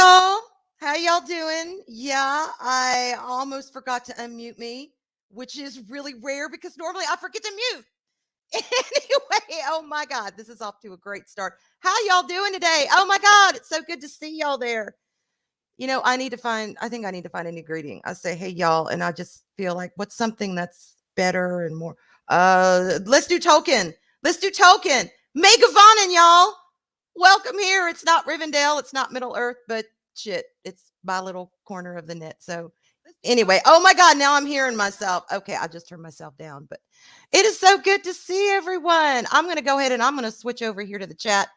y'all. How y'all doing? Yeah, I almost forgot to unmute me, which is really rare because normally I forget to mute. Anyway, oh my God, this is off to a great start. How y'all doing today? Oh my God, it's so good to see y'all there. I think I need to find a new greeting. I say, hey, y'all, and I just feel like what's something that's better and more. Let's do Tolkien. Let's do Tolkien. Megavannen, y'all. Welcome here. It's not Rivendell. It's not Middle Earth, but shit, it's my little corner of the net. So anyway, oh my God, now I'm hearing myself. Okay, I just turned myself down, but it is so good to see everyone. I'm going to go ahead and I'm going to switch over here to the chat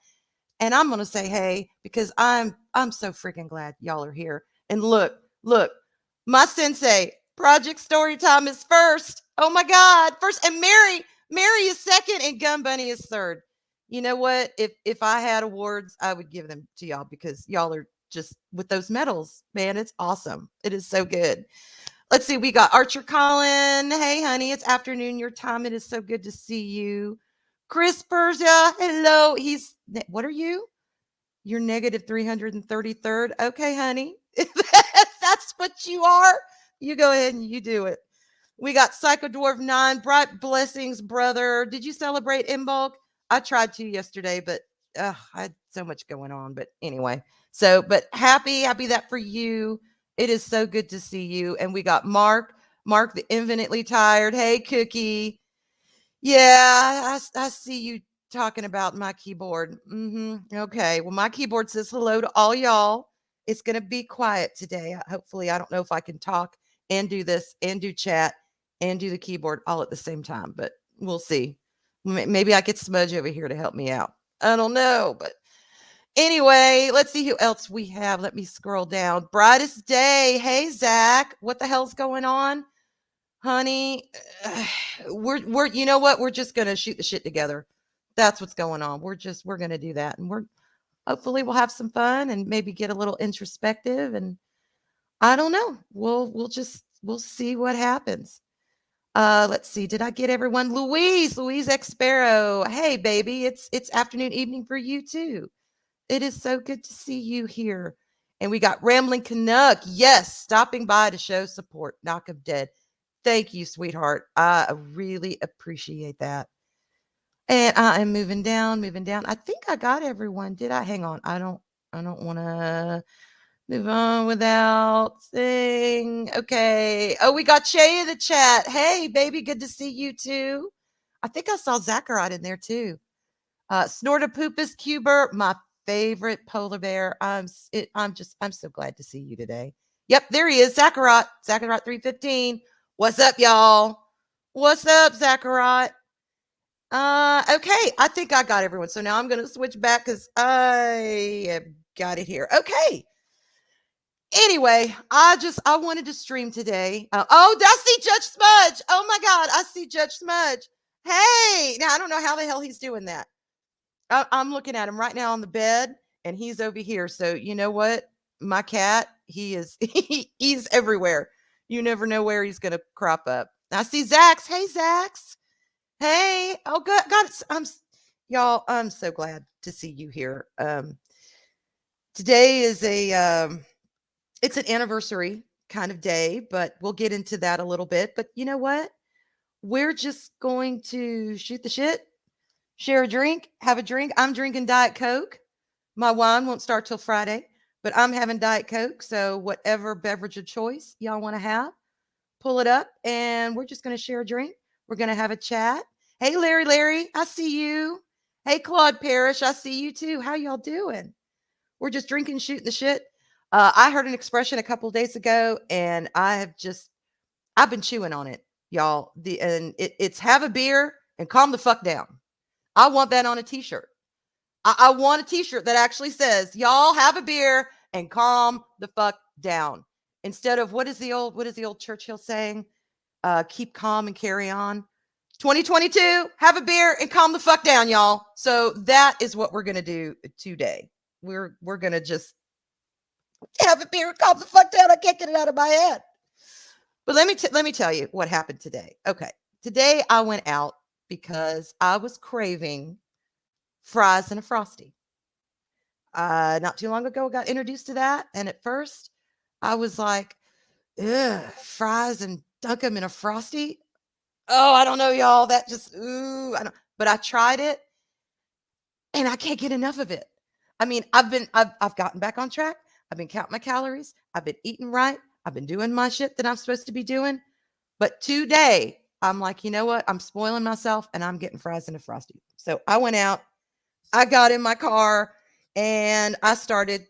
and I'm going to say hey because I'm so freaking glad y'all are here. And look, my sensei, Project Storytime is first. Oh my God, first, and Mary is second and Gun Bunny is third. You know what? If I had awards, I would give them to y'all because y'all are just with those medals, man. It's awesome. It is so good. Let's see. We got Archer Colin. Hey, honey, it's afternoon your time. It is so good to see you. Chris Persia. Hello. What are you? You're negative 333rd. Okay, honey. If that's what you are, you go ahead and you do it. We got Psycho Dwarf 9. Bright blessings, brother. Did you celebrate in bulk? I tried to yesterday, but I had so much going on. But anyway, but happy that for you. It is so good to see you. And we got Mark the infinitely tired. Hey, Cookie. Yeah, I see you talking about my keyboard. Okay. Well, my keyboard says hello to all y'all. It's going to be quiet today. Hopefully, I don't know if I can talk and do this and do chat and do the keyboard all at the same time, but we'll see. Maybe I get Smudge over here to help me out. I don't know, but anyway, let's see who else we have. Let me scroll down. Brightest day. Hey, Zach. What the hell's going on? Honey, we're you know what? We're just gonna shoot the shit together. That's what's going on. We're gonna do that, and we're hopefully we'll have some fun and maybe get a little introspective. And I don't know. We'll see what happens. Let's see. Did I get everyone? Louise X Sparrow. Hey, baby, it's afternoon, evening for you too. It is so good to see you here. And we got Rambling Canuck. Yes, stopping by to show support. Knock 'em dead. Thank you, sweetheart. I really appreciate that. And I am moving down. I think I got everyone. Did I? Hang on. I don't want to move on without saying. Okay. Oh, we got Shay in the chat. Hey, baby. Good to see you too. I think I saw Zachariah in there too. Snortopoopas Cuber, my favorite polar bear. I'm so glad to see you today. Yep, there he is, Zachariah 315. What's up, y'all? What's up, Zachariah? Okay, I think I got everyone. So now I'm going to switch back because I have got it here. Okay. Anyway, I wanted to stream today. I see Judge Smudge. Oh my God, I see Judge Smudge. Hey, now I don't know how the hell he's doing that. I'm looking at him right now on the bed, and he's over here. So you know what? My cat, he's everywhere. You never know where he's going to crop up. I see Zax. Hey, Zax. Hey. Oh, God. Y'all, I'm so glad to see you here. Today is it's an anniversary kind of day, but we'll get into that a little bit. But you know what? We're just going to shoot the shit, share a drink, have a drink. I'm drinking Diet Coke. My wine won't start till Friday, but I'm having Diet Coke. So whatever beverage of choice y'all want to have, pull it up and we're just going to share a drink. We're going to have a chat. Hey, Larry, I see you. Hey, Claude Parrish, I see you too. How y'all doing? We're just drinking, shooting the shit. I heard an expression a couple of days ago and I've been chewing on it, y'all. It's have a beer and calm the fuck down. I want that on a t-shirt. I want a t-shirt that actually says, y'all have a beer and calm the fuck down. Instead of what is the old Churchill saying? Keep calm and carry on. 2022, have a beer and calm the fuck down, y'all. So that is what we're going to do today. We're going to just have a beer and calm the fuck down. I can't get it out of my head. But let me tell you what happened today. Okay. Today I went out because I was craving fries and a Frosty. Not too long ago, I got introduced to that. And at first, I was like, ugh, fries and dunk them in a Frosty. Oh, I don't know, y'all. That just, ooh, I don't, but I tried it and I can't get enough of it. I mean, I've gotten back on track. I've been counting my calories. I've been eating right. I've been doing my shit that I'm supposed to be doing. But today, I'm like, you know what? I'm spoiling myself and I'm getting fries and a Frosty. So I went out, I got in my car, and I started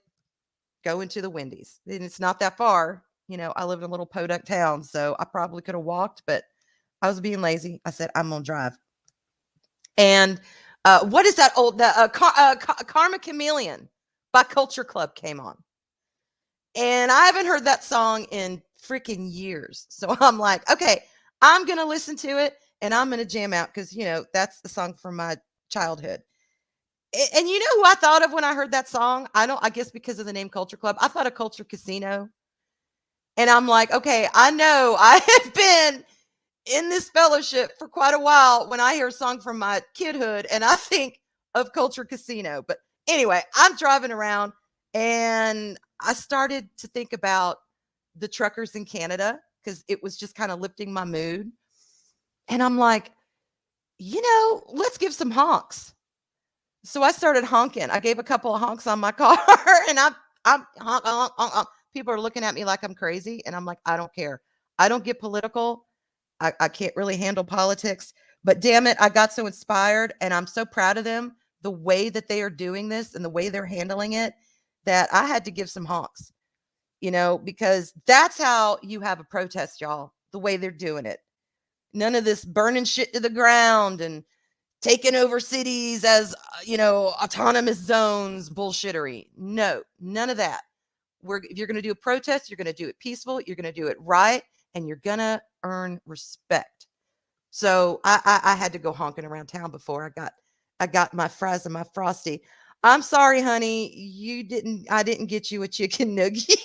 going to the Wendy's. And it's not that far. You know, I live in a little podunk town, so I probably could have walked, but I was being lazy. I said, I'm going to drive. And what is that old, Karma Chameleon by Culture Club came on. And I haven't heard that song in freaking years. So I'm like, okay, I'm going to listen to it and I'm going to jam out because, you know, that's the song from my childhood. And you know who I thought of when I heard that song? I guess because of the name Culture Club, I thought of Culture Casino. And I'm like, okay, I know I have been in this fellowship for quite a while when I hear a song from my kidhood and I think of Culture Casino. But anyway, I'm driving around and I started to think about the truckers in Canada because it was just kind of lifting my mood. And I'm like, you know, let's give some honks. So I started honking. I gave a couple of honks on my car and I'm honk, honk, honk, honk. People are looking at me like I'm crazy. And I'm like, I don't care. I don't get political. I can't really handle politics, but damn it, I got so inspired and I'm so proud of them, the way that they are doing this and the way they're handling it, that I had to give some honks, you know, because that's how you have a protest, y'all, the way they're doing it. None of this burning shit to the ground and taking over cities as, you know, autonomous zones bullshittery. No, none of that. If you're going to do a protest, you're going to do it peaceful, you're going to do it right, and you're going to earn respect. So I had to go honking around town before I got my fries and my Frosty. I'm sorry, honey, I didn't get you a chicken nugget.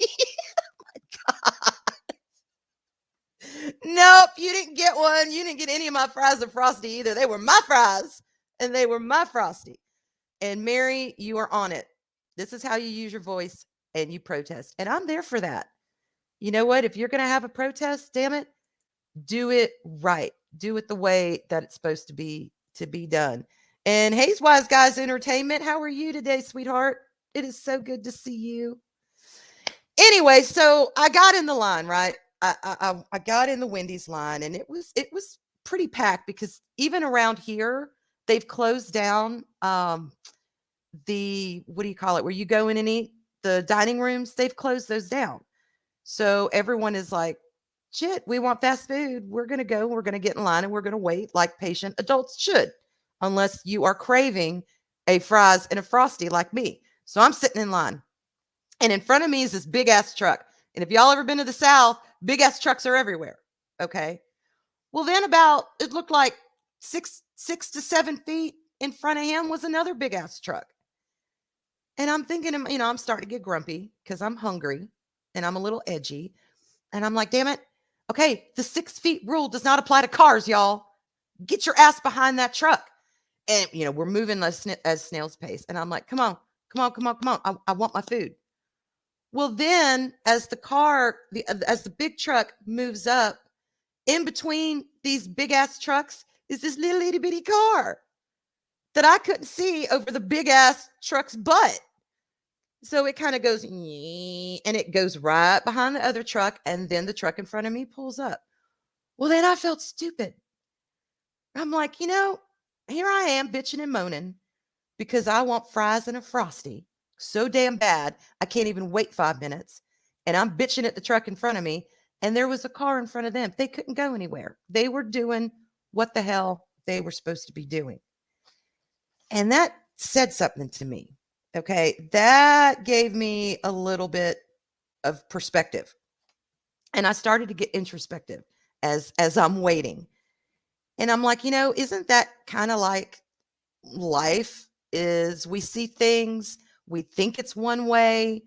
Nope, you didn't get one. You didn't get any of my fries or Frosty either. They were my fries and they were my Frosty. And Mary, you are on it. This is how you use your voice and you protest. And I'm there for that. You know what? If you're going to have a protest, damn it, do it right. Do it the way that it's supposed to be done. And Hayes Wise Guys Entertainment, how are you today, sweetheart? It is so good to see you. Anyway, so I got in the line, right? I got in the Wendy's line, and it was pretty packed because even around here they've closed down the, what do you call it, where you go in and eat, the dining rooms. They've closed those down, so everyone is like, shit, we want fast food. We're going to go, we're going to get in line, and we're going to wait like patient adults should, unless you are craving a fries and a Frosty like me. So I'm sitting in line, and in front of me is this big ass truck. And if y'all ever been to the South, big ass trucks are everywhere. Okay. Well, then about, it looked like 6 to 7 feet in front of him was another big ass truck. And I'm thinking, you know, I'm starting to get grumpy because I'm hungry and I'm a little edgy. And I'm like, damn it. Okay, the 6 feet rule does not apply to cars, y'all. Get your ass behind that truck. And, you know, we're moving as snail's pace. And I'm like, come on, come on, come on, come on. I want my food. Well, then as as the big truck moves up, in between these big ass trucks is this little itty bitty car that I couldn't see over the big ass truck's butt. So it kind of goes, and it goes right behind the other truck. And then the truck in front of me pulls up. Well, then I felt stupid. I'm like, you know, here I am bitching and moaning because I want fries and a Frosty so damn bad. I can't even wait 5 minutes. And I'm bitching at the truck in front of me. And there was a car in front of them. They couldn't go anywhere. They were doing what the hell they were supposed to be doing. And that said something to me. Okay. That gave me a little bit of perspective. And I started to get introspective as I'm waiting. And I'm like, you know, isn't that kind of like life? Is we see things, we think it's one way,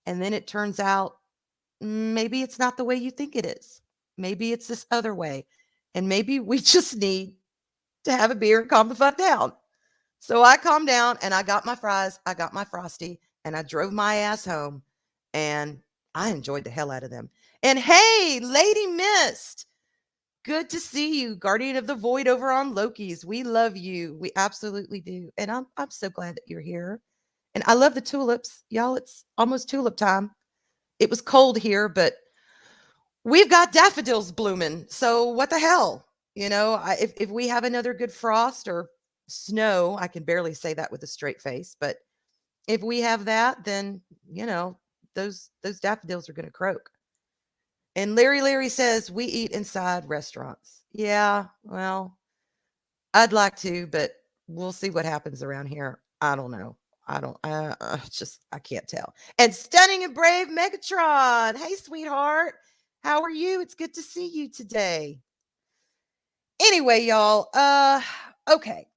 and then it turns out maybe it's not the way you think it is. Maybe it's this other way. And maybe we just need to have a beer and calm the fuck down. So I calmed down and I got my fries, I got my Frosty, and I drove my ass home, and I enjoyed the hell out of them. And hey, Lady Mist, good to see you, Guardian of the Void over on Loki's. We love you. We absolutely do. And I'm so glad that you're here. And I love the tulips. Y'all, it's almost tulip time. It was cold here, but we've got daffodils blooming. So what the hell? If we have another good frost or snow, I can barely say that with a straight face, but if we have that, then those daffodils are going to croak. And Larry says we eat inside restaurants. Yeah, well, I'd like to, but we'll see what happens around here. I don't know. I don't. I can't tell. And stunning and brave Megatron. Hey, sweetheart. How are you? It's good to see you today. Anyway, y'all. Okay.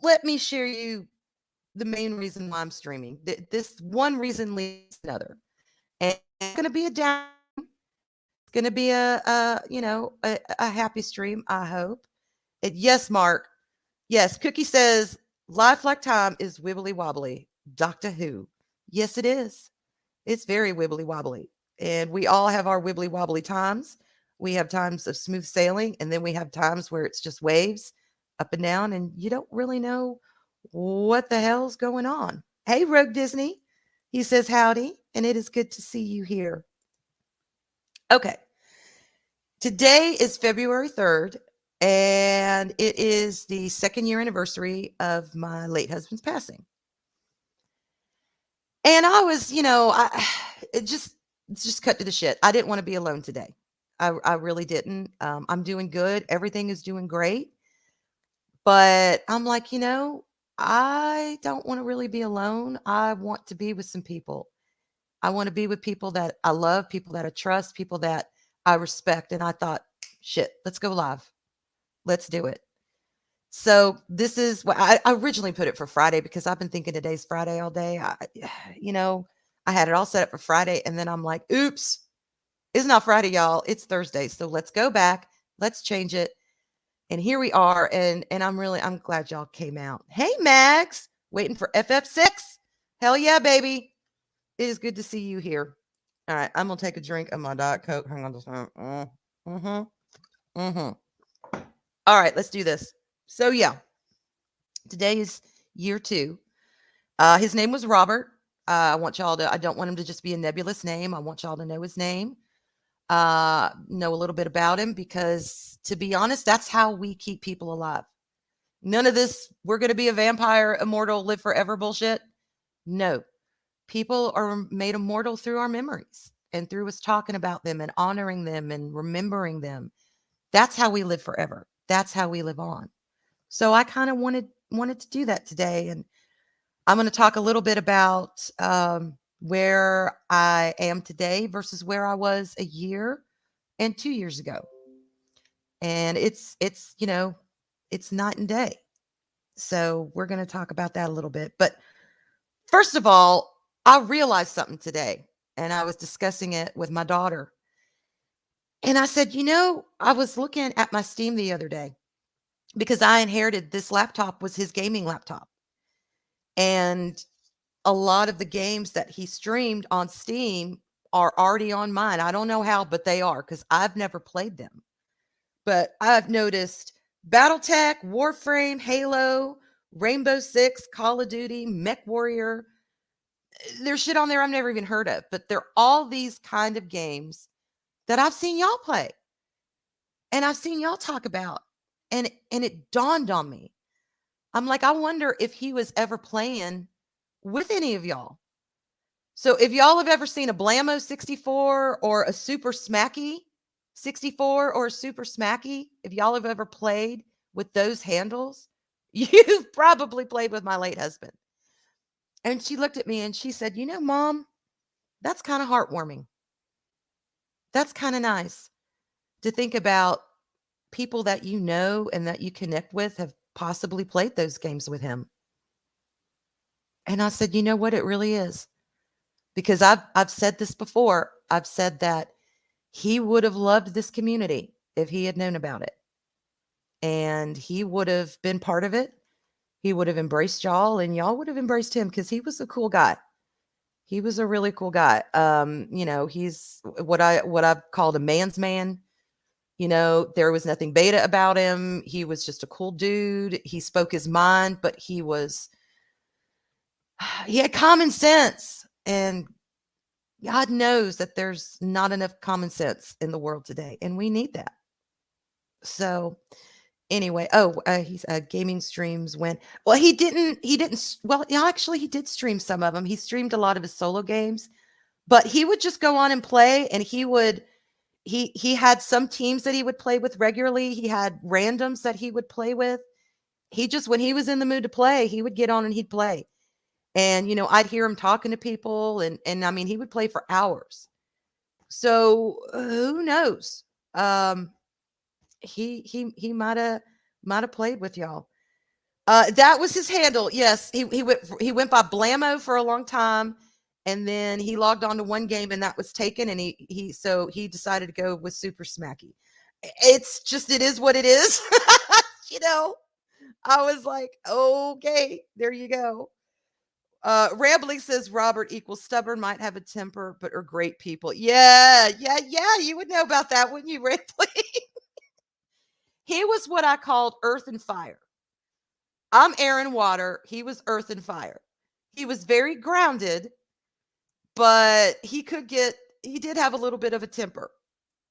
Let me share you the main reason why I'm streaming. This one reason leads to another, and it's going to be a down. It's going to be a happy stream. I hope. Yes, Mark. Yes, Cookie says life like time is wibbly wobbly. Doctor Who. Yes, it is. It's very wibbly wobbly. And we all have our wibbly wobbly times. We have times of smooth sailing, and then we have times where it's just waves up and down, and you don't really know what the hell's going on. Hey, Rogue Disney. He says howdy, and it is good to see you here. Okay. Today is February 3rd, and it is the 2nd year anniversary of my late husband's passing. And I was, it just cut to the shit. I didn't want to be alone today. I really didn't. I'm doing good. Everything is doing great. But I'm like, I don't want to really be alone. I want to be with some people. I want to be with people that I love, people that I trust, people that I respect. And I thought, shit, let's go live. Let's do it. So this is what I originally put it for Friday, because I've been thinking today's Friday all day. I had it all set up for Friday, and then I'm like, oops, it's not Friday, y'all. It's Thursday. So let's go back. Let's change it. And here we are. And I'm glad y'all came out. Hey, Max, waiting for FF6. Hell yeah, baby. It is good to see you here. All right, I'm gonna take a drink of my Diet Coke. Hang on just a minute. All right, let's do this. So yeah, today is year 2. His name was Robert. I don't want him to just be a nebulous name. I want y'all to know his name. Know a little bit about him, because to be honest, that's how we keep people alive. None of this, we're going to be a vampire, immortal, live forever bullshit. No. People are made immortal through our memories and through us talking about them and honoring them and remembering them. That's how we live forever. That's how we live on. So I kind of wanted to do that today. And I'm going to talk a little bit about where I am today versus where I was a year and 2 years ago. And it's night and day. So we're going to talk about that a little bit. But first of all, I realized something today, and I was discussing it with my daughter. And I said, I was looking at my Steam the other day, because I inherited this laptop, was his gaming laptop. And a lot of the games that he streamed on Steam are already on mine. I don't know how, but they are, because I've never played them. But I've noticed Battletech, Warframe, Halo, Rainbow Six, Call of Duty, Mech Warrior. There's shit on there I've never even heard of, but they're all these kind of games that I've seen y'all play. And I've seen y'all talk about. And it dawned on me. I'm like, I wonder if he was ever playing with any of y'all. So if y'all have ever seen a Blammo 64 or a Super Smacky 64 or a Super Smacky, if y'all have ever played with those handles, you've probably played with my late husband. And she looked at me and she said, Mom, that's kind of heartwarming. That's kind of nice to think about people that you know and that you connect with have possibly played those games with him. And I said, you know what? It really is. Because I've said this before. I've said that he would have loved this community if he had known about it. And he would have been part of it. He would have embraced y'all, and y'all would have embraced him, because he was a cool guy. He was a really cool guy. He's what I've called a man's man. There was nothing beta about him. He was just a cool dude. He spoke his mind, but he had common sense. And God knows that there's not enough common sense in the world today, and we need that. So anyway, he's gaming streams when well he didn't well yeah, actually he did stream some of them. He streamed a lot of his solo games, but he would just go on and play, and he had some teams that he would play with regularly. He had randoms that he would play with. He just when he was in the mood to play, he would get on and he'd play. And I'd hear him talking to people, and I mean he would play for hours. So who knows? He might have played with y'all. That was his handle. Yes, he went by Blammo for a long time, and then he logged on to one game and that was taken, and he decided to go with Super Smacky. It is what it is. you know. I was like, okay, there you go. Rambling says Robert equals stubborn, might have a temper, but are great people. Yeah. You would know about that, wouldn't you, Rambling? He was what I called earth and fire. I'm air and water. He was earth and fire. He was very grounded, but he did have a little bit of a temper.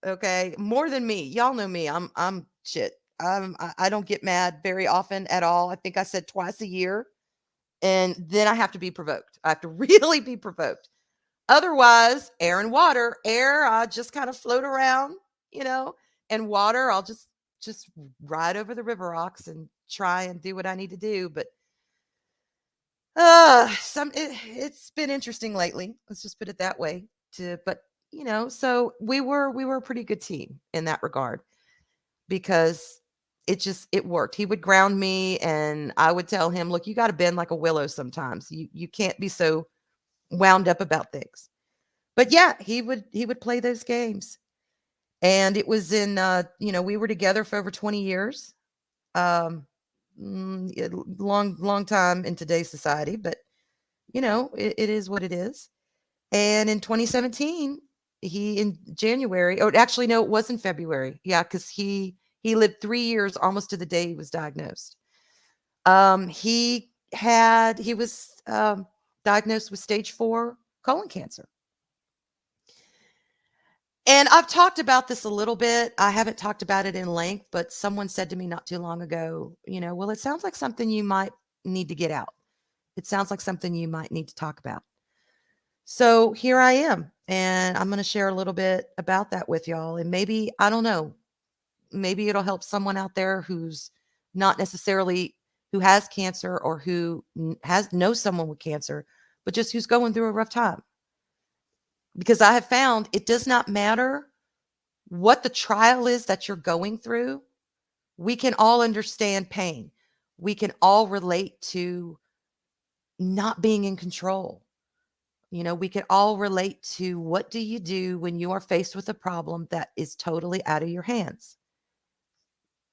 Okay. More than me. Y'all know me. I'm shit. I don't get mad very often at all. I think I said twice a year. And then I have to be provoked. I have to really be provoked. Otherwise, air and water. Air, I just kind of float around, and water, I'll just ride over the river rocks and try and do what I need to do. But it's been interesting lately. Let's just put it that way. So we were a pretty good team in that regard, because it worked. He would ground me, and I would tell him, look, you got to bend like a willow sometimes. You can't be so wound up about things. But yeah, he would play those games. And it was we were together for over 20 years. Long time in today's society, but it is what it is. And in 2017, in January, or actually, no, it was in February. Yeah, because he lived 3 years almost to the day he was diagnosed. He was diagnosed with stage 4 colon cancer. And I've talked about this a little bit. I haven't talked about it in length, but someone said to me not too long ago, well, it sounds like something you might need to get out. It sounds like something you might need to talk about. So here I am, and I'm going to share a little bit about that with y'all. And maybe, I don't know, maybe it'll help someone out there who's not necessarily who has cancer, or who knows someone with cancer, but just who's going through a rough time. Because I have found it does not matter what the trial is that you're going through. We can all understand pain. We can all relate to not being in control. We can all relate to, what do you do when you are faced with a problem that is totally out of your hands?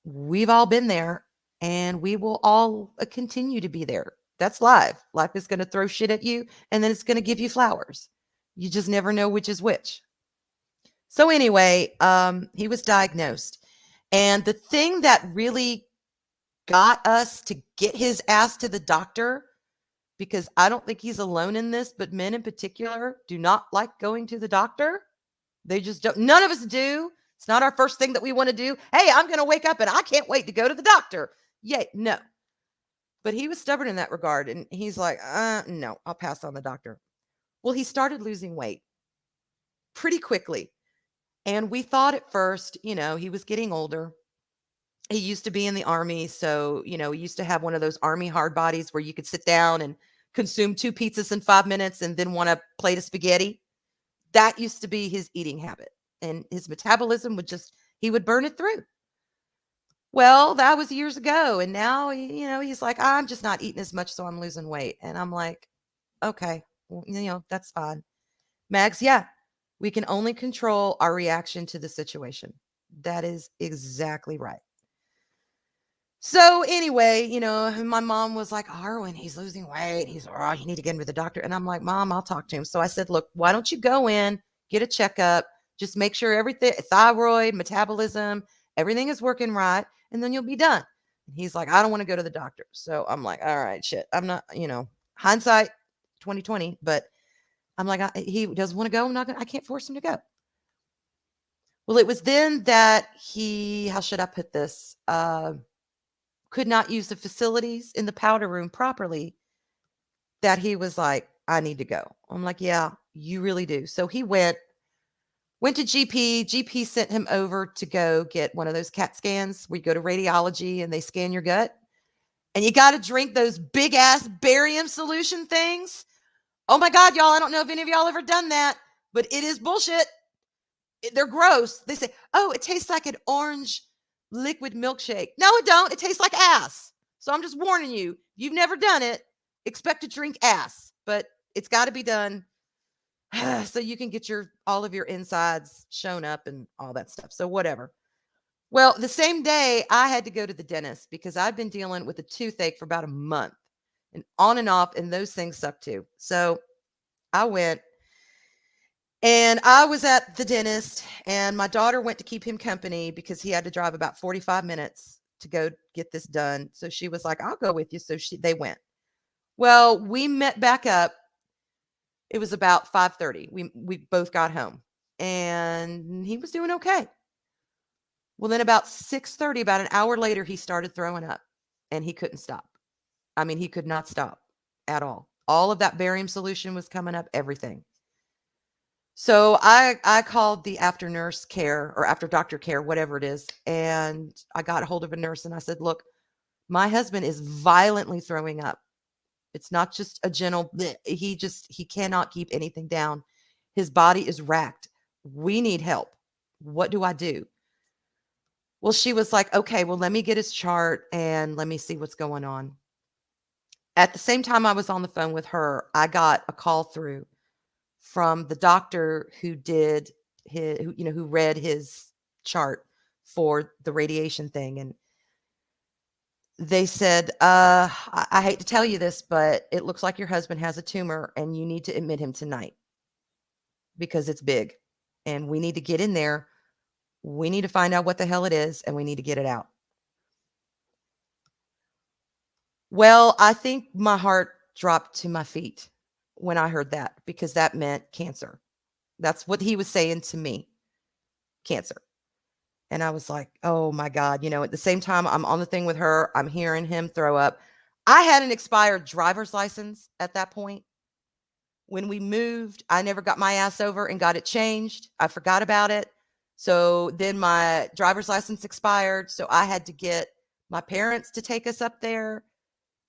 We've all been there, and we will all continue to be there. That's life. Life is going to throw shit at you, and then it's going to give you flowers. You just never know which is which. So anyway, he was diagnosed. And the thing that really got us to get his ass to the doctor, because I don't think he's alone in this, but men in particular do not like going to the doctor. They just don't. None of us do. It's not our first thing that we want to do. Hey, I'm going to wake up and I can't wait to go to the doctor. Yay, no. But he was stubborn in that regard. And he's like, no, I'll pass on the doctor. Well, he started losing weight pretty quickly. And we thought at first, he was getting older. He used to be in the army. So, he used to have one of those army hard bodies where you could sit down and consume 2 pizzas in 5 minutes and then want a plate of spaghetti. That used to be his eating habit. And his metabolism he would burn it through. Well, that was years ago. And now, he's like, I'm just not eating as much, so I'm losing weight. And I'm like, okay, well, that's fine. Mags, yeah, we can only control our reaction to the situation. That is exactly right. So anyway, my mom was like, Arwen, he's losing weight. He's, oh, you need to get him to the doctor. And I'm like, Mom, I'll talk to him. So I said, look, why don't you go in, get a checkup, just make sure everything, thyroid, metabolism, everything is working right, and then you'll be done. And he's like, I don't want to go to the doctor. So I'm like, all right, shit. I'm not, hindsight 2020, but I'm like, he doesn't want to go. I can't force him to go. Well, it was then that how should I put this? Could not use the facilities in the powder room properly, that he was like, I need to go. I'm like, yeah, you really do. So he went to GP. GP sent him over to go get one of those CAT scans where you go to radiology and they scan your gut. And you got to drink those big ass barium solution things. Oh my God, y'all, I don't know if any of y'all ever done that, but it is bullshit. They're gross. They say, oh, it tastes like an orange liquid milkshake. No, it don't. It tastes like ass. So I'm just warning you. You've never done it. Expect to drink ass, but it's got to be done so you can get all of your insides shown up and all that stuff. So whatever. Well, the same day I had to go to the dentist because I'd been dealing with a toothache for about a month and on and off, and those things suck too. So I went. And I was at the dentist, and my daughter went to keep him company because he had to drive about 45 minutes to go get this done. So she was like, I'll go with you. So they went. Well, we met back up. It was about 5:30. We both got home, and he was doing okay. Well, then about 6:30, about an hour later, he started throwing up, and he couldn't stop. I mean, he could not stop at all. All of that barium solution was coming up, everything. So I called the after nurse care or after doctor care, whatever it is. And I got a hold of a nurse and I said, look, my husband is violently throwing up. It's not just a gentle, bleh. He cannot keep anything down. His body is racked. We need help. What do I do? Well, she was like, okay, well, let me get his chart and let me see what's going on. At the same time I was on the phone with her, I got a call through from the doctor who did who read his chart for the radiation thing. And they said, I hate to tell you this, but it looks like your husband has a tumor and you need to admit him tonight because it's big and we need to get in there. We need to find out what the hell it is and we need to get it out. Well, I think my heart dropped to my feet when I heard that because that meant cancer. That's what he was saying to me. Cancer. And I was like, oh my God, at the same time I'm on the thing with her, I'm hearing him throw up. I had an expired driver's license at that point. When we moved, I never got my ass over and got it changed. I forgot about it. So then my driver's license expired. So I had to get my parents to take us up there.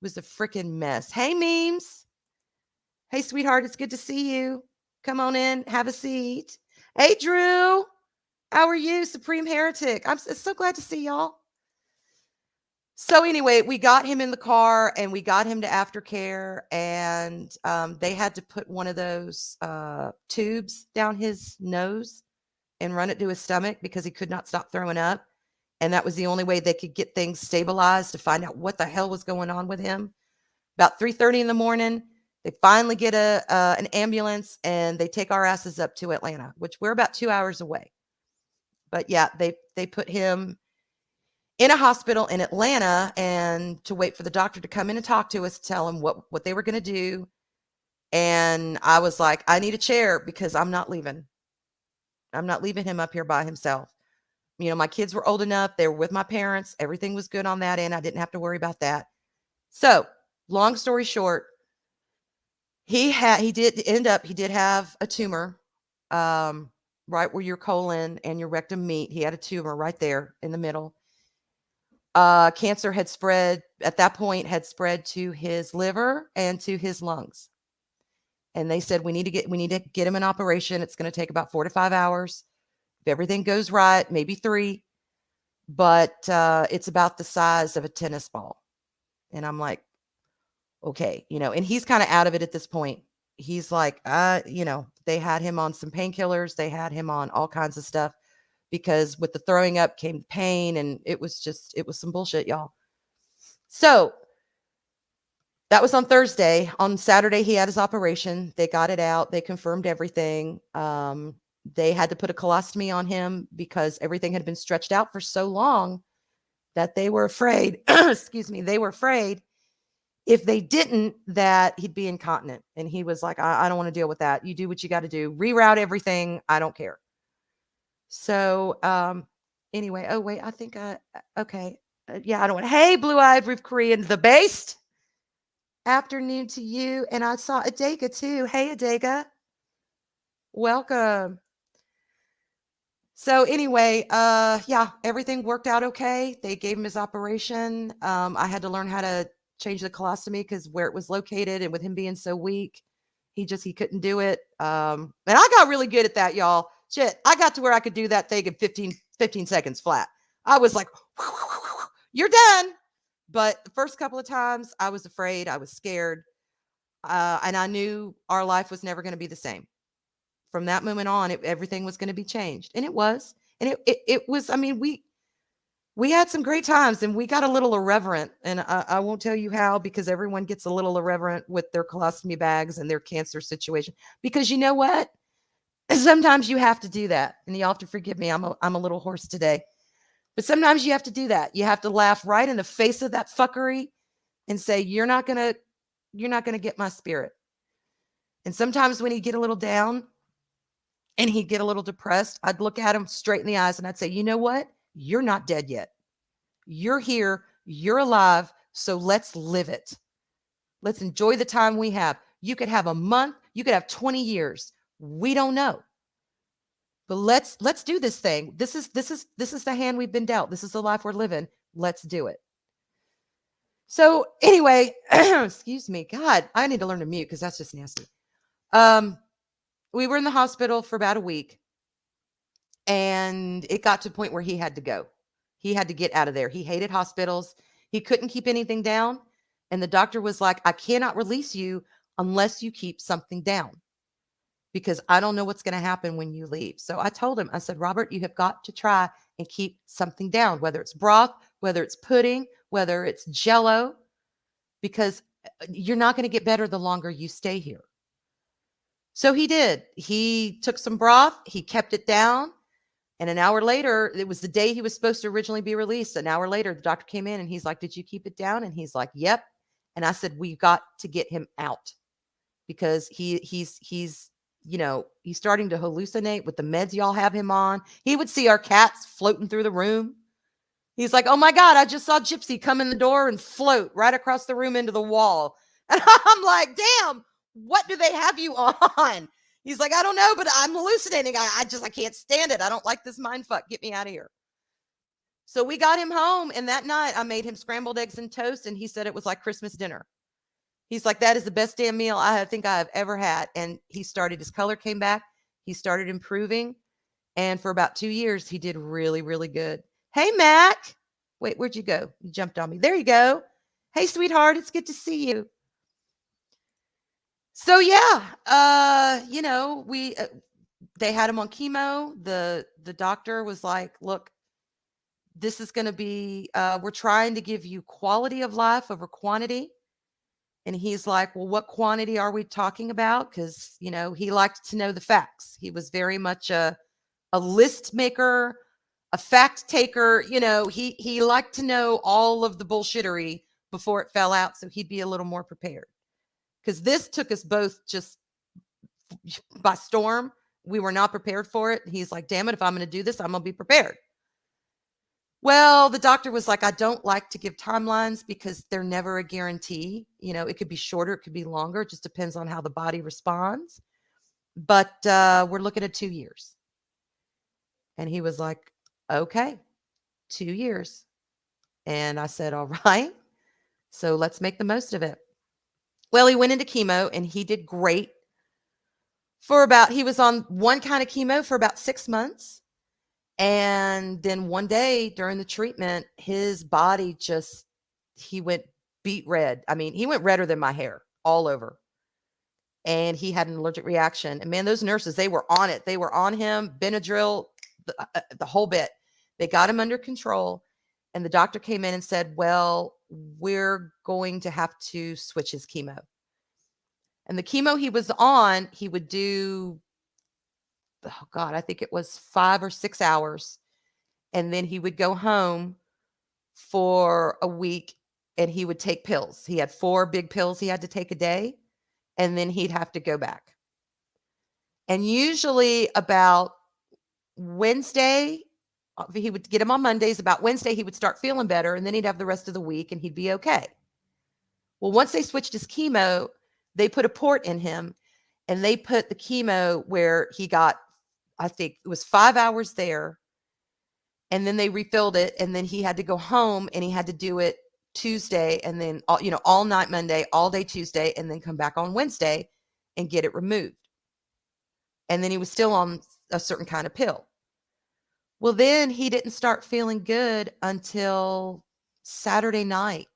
It was a freaking mess. Hey, Memes. Hey, sweetheart. It's good to see you. Come on in. Have a seat. Hey, Drew. How are you, Supreme Heretic? I'm so glad to see y'all. So anyway, we got him in the car and we got him to aftercare, and they had to put one of those tubes down his nose and run it to his stomach because he could not stop throwing up. And that was the only way they could get things stabilized to find out what the hell was going on with him. About 3:30 in the morning, they finally get an ambulance and they take our asses up to Atlanta, which we're about 2 hours away. But yeah, they put him in a hospital in Atlanta and to wait for the doctor to come in and talk to us, tell him what they were going to do. And I was like, I need a chair because I'm not leaving. I'm not leaving him up here by himself. My kids were old enough. They were with my parents. Everything was good on that end. I didn't have to worry about that. So long story short, he did have a tumor, right where your colon and your rectum meet. He had a tumor right there in the middle. Cancer had spread at that point, to his liver and to his lungs. And they said, we need to get him an operation. It's going to take about 4 to 5 hours. If everything goes right, maybe 3, but it's about the size of a tennis ball. And I'm like, okay, and he's kind of out of it at this point. He's like, they had him on some painkillers. They had him on all kinds of stuff because with the throwing up came pain, and it was some bullshit, y'all. So that was on Thursday. On Saturday, he had his operation. They got it out. They confirmed everything. They had to put a colostomy on him because everything had been stretched out for so long that they were afraid, excuse me, they were afraid if they didn't, that he'd be incontinent. And he was like, I don't want to deal with that. You do what you got to do. Reroute everything. I don't care. So anyway, oh, wait, I think okay. Yeah, I don't want, hey, blue-eyed Roof Korean, the based. Afternoon to you. And I saw Adega too. Hey, Adega. Welcome. So anyway, yeah, everything worked out okay. They gave him his operation. I had to learn how to change the colostomy because where it was located and with him being so weak, he couldn't do it. And I got really good at that, y'all. Shit, I got to where I could do that thing in 15 seconds flat. I was like, you're done. But the first couple of times I was afraid, I was scared. And I knew our life was never going to be the same. From that moment on, everything was going to be changed. And it was. And it was, I mean, we had some great times and we got a little irreverent. And I won't tell you how, because everyone gets a little irreverent with their colostomy bags and their cancer situation. Because you know what? Sometimes you have to do that. And you'll have to forgive me. I'm a little hoarse today. But sometimes you have to do that. You have to laugh right in the face of that fuckery and say, you're not going to get my spirit. And sometimes when you get a little down and he'd get a little depressed, I'd look at him straight in the eyes and I'd say, you know what? You're not dead yet. You're here. You're alive. So let's live it. Let's enjoy the time we have. You could have a month. You could have 20 years. We don't know. But let's do this thing. This is the hand we've been dealt. This is the life we're living. Let's do it. So anyway, excuse me. God, I need to learn to mute because that's just nasty. We were in the hospital for about a week and it got to the point where he had to go. He had to get out of there. He hated hospitals. He couldn't keep anything down. And the doctor was like, I cannot release you unless you keep something down because I don't know what's going to happen when you leave. So I told him, I said, Robert, you have got to try and keep something down, whether it's broth, whether it's pudding, whether it's Jell-O, because you're not going to get better the longer you stay here. So he did. He took some broth. He kept it down. And an hour later, it was the day he was supposed to originally be released. An hour later, the doctor came in and he's like, did you keep it down? And he's like, yep. And I said, we've got to get him out because he's starting to hallucinate with the meds y'all have him on. He would see our cats floating through the room. He's like, oh my God, I just saw Gypsy come in the door and float right across the room into the wall. And I'm like, damn, what do they have you on? He's like, I don't know, but I'm hallucinating. I can't stand it. I don't like this mind fuck. Get me out of here. So we got him home. And that night I made him scrambled eggs and toast. And he said it was like Christmas dinner. He's like, that is the best damn meal I think I've ever had. And his color came back. He started improving. And for about 2 years, he did really, really good. Hey, Mac. Wait, where'd you go? You jumped on me. There you go. Hey, sweetheart. It's good to see you. So yeah, they had him on chemo. The doctor was like, look, this is going to be, we're trying to give you quality of life over quantity. And he's like, well, what quantity are we talking about? Because, he liked to know the facts. He was very much a list maker, a fact taker. He liked to know all of the bullshittery before it fell out. So he'd be a little more prepared. Because this took us both just by storm. We were not prepared for it. He's like, damn it, if I'm going to do this, I'm going to be prepared. Well, the doctor was like, I don't like to give timelines because they're never a guarantee. It could be shorter, it could be longer. It just depends on how the body responds. But we're looking at 2 years. And he was like, okay, 2 years. And I said, all right, so let's make the most of it. Well, he went into chemo and he did great he was on one kind of chemo for about 6 months. And then one day during the treatment, his body he went beet red. I mean, he went redder than my hair all over. And he had an allergic reaction. And man, those nurses, they were on it. They were on him, Benadryl, the whole bit. They got him under control. And the doctor came in and said, well, we're going to have to switch his chemo. And the chemo he was on, he would do, oh God, I think it was 5 or 6 hours. And then he would go home for a week and he would take pills. He had 4 big pills he had to take a day, and then he'd have to go back. And usually about Wednesday, he would get him on Mondays. About Wednesday, he would start feeling better, and then he'd have the rest of the week and he'd be okay. Well, once they switched his chemo, they put a port in him and they put the chemo where he got, I think it was 5 hours there. And then they refilled it, and then he had to go home and he had to do it Tuesday, and then all night Monday, all day Tuesday, and then come back on Wednesday and get it removed. And then he was still on a certain kind of pill. Well, then he didn't start feeling good until Saturday night.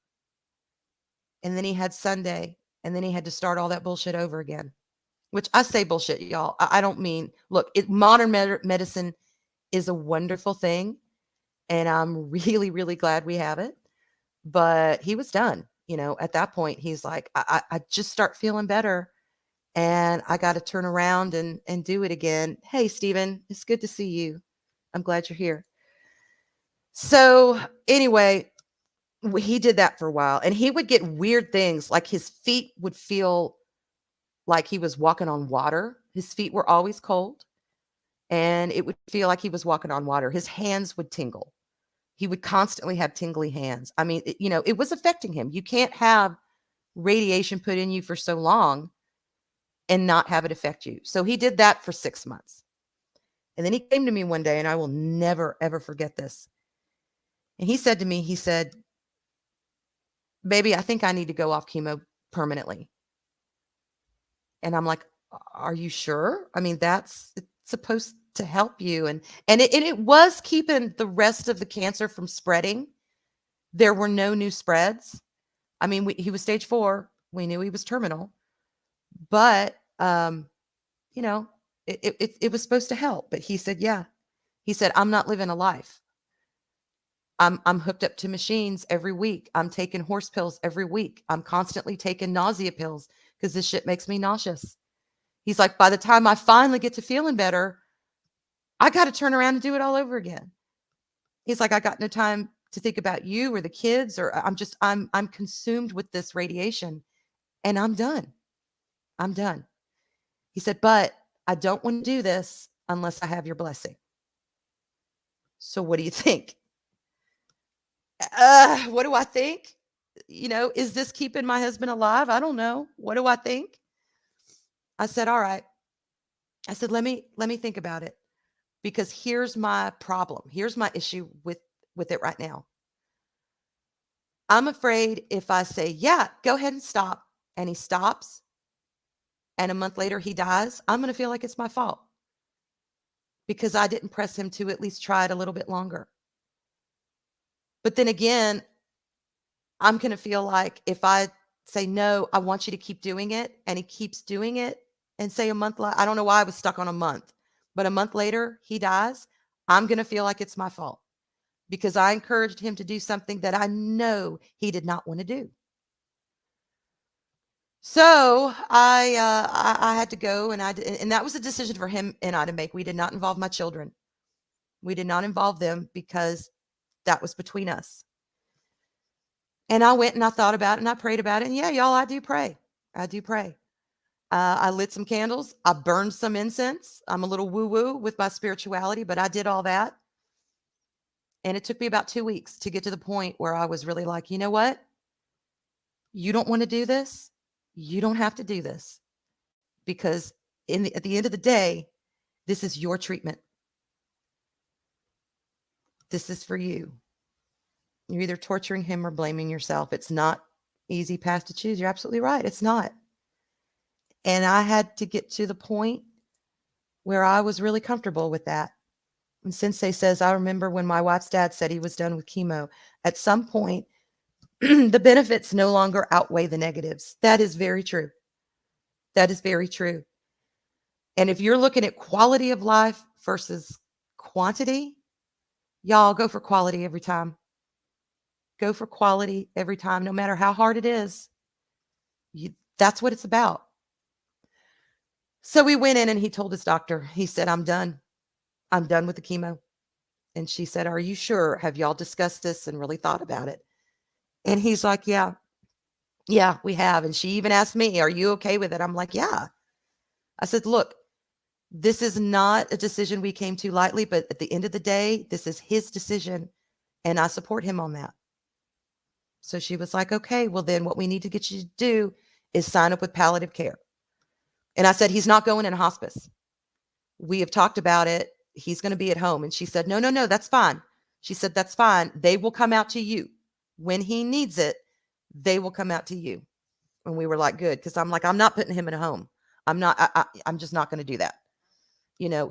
And then he had Sunday, and then he had to start all that bullshit over again, which I say bullshit, y'all. I don't mean, look, modern medicine is a wonderful thing, and I'm really, really glad we have it. But he was done. At that point, he's like, I just start feeling better, and I got to turn around and do it again. Hey, Stephen, it's good to see you. I'm glad you're here. So anyway, he did that for a while, and he would get weird things, like his feet would feel like he was walking on water. His feet were always cold, and it would feel like he was walking on water. His hands would tingle. He would constantly have tingly hands. I mean, it was affecting him. You can't have radiation put in you for so long and not have it affect you. So he did that for 6 months. And then he came to me one day, and I will never, ever forget this. And he said to me, he said, baby, I think I need to go off chemo permanently. And I'm like, are you sure? I mean, it's supposed to help you. And it was keeping the rest of the cancer from spreading. There were no new spreads. I mean, he was stage 4. We knew he was terminal, but, it was supposed to help. But he said, yeah, he said, I'm not living a life. I'm hooked up to machines every week. I'm taking horse pills every week. I'm constantly taking nausea pills because this shit makes me nauseous. He's like, by the time I finally get to feeling better, I got to turn around and do it all over again. He's like, I got no time to think about you or the kids, or I'm consumed with this radiation, and I'm done. I'm done. He said, but I don't want to do this unless I have your blessing. So what do you think? What do I think? Is this keeping my husband alive? I don't know. What do I think? I said, all right. I said, let me think about it, because here's my problem. Here's my issue with it right now. I'm afraid if I say, yeah, go ahead and stop, and he stops, and a month later he dies, I'm going to feel like it's my fault because I didn't press him to at least try it a little bit longer. But then again, I'm going to feel like if I say, no, I want you to keep doing it, and he keeps doing it, and say a month later, I don't know why I was stuck on a month, but a month later he dies, I'm going to feel like it's my fault because I encouraged him to do something that I know he did not want to do. So I had to go, and that was a decision for him and I to make. We did not involve my children. We did not involve them because that was between us. And I went and I thought about it and I prayed about it. And yeah, y'all, I do pray. I do pray. I lit some candles. I burned some incense. I'm a little woo-woo with my spirituality, but I did all that. And it took me about 2 weeks to get to the point where I was really like, you know what? You don't want to do this. You don't have to do this, because at the end of the day, this is your treatment. This is for you. You're either torturing him or blaming yourself. It's not easy path to choose. You're absolutely right. It's not. And I had to get to the point where I was really comfortable with that. And Sensei says, I remember when my wife's dad said he was done with chemo. At some point, the benefits no longer outweigh the negatives. That is very true. That is very true. And if you're looking at quality of life versus quantity, y'all go for quality every time. go for quality every time, no matter how hard it is. That's what it's about. So we went in and he told his doctor, he said, I'm done. I'm done with the chemo. And she said, are you sure? Have y'all discussed this and really thought about it? And he's like, yeah, we have. And she even asked me, are you okay with it? I'm like, yeah. I said, look, this is not a decision we came to lightly, but at the end of the day, this is his decision. And I support him on that. So she was like, okay, well, then what we need to get you to do is sign up with palliative care. And I said, he's not going in hospice. We have talked about it. He's going to be at home. And she said, no, that's fine. She said, that's fine. They will come out to you. When he needs it, they will come out to you. And we were like, good. Because I'm like, I'm not putting him in a home. I'm just not going to do that.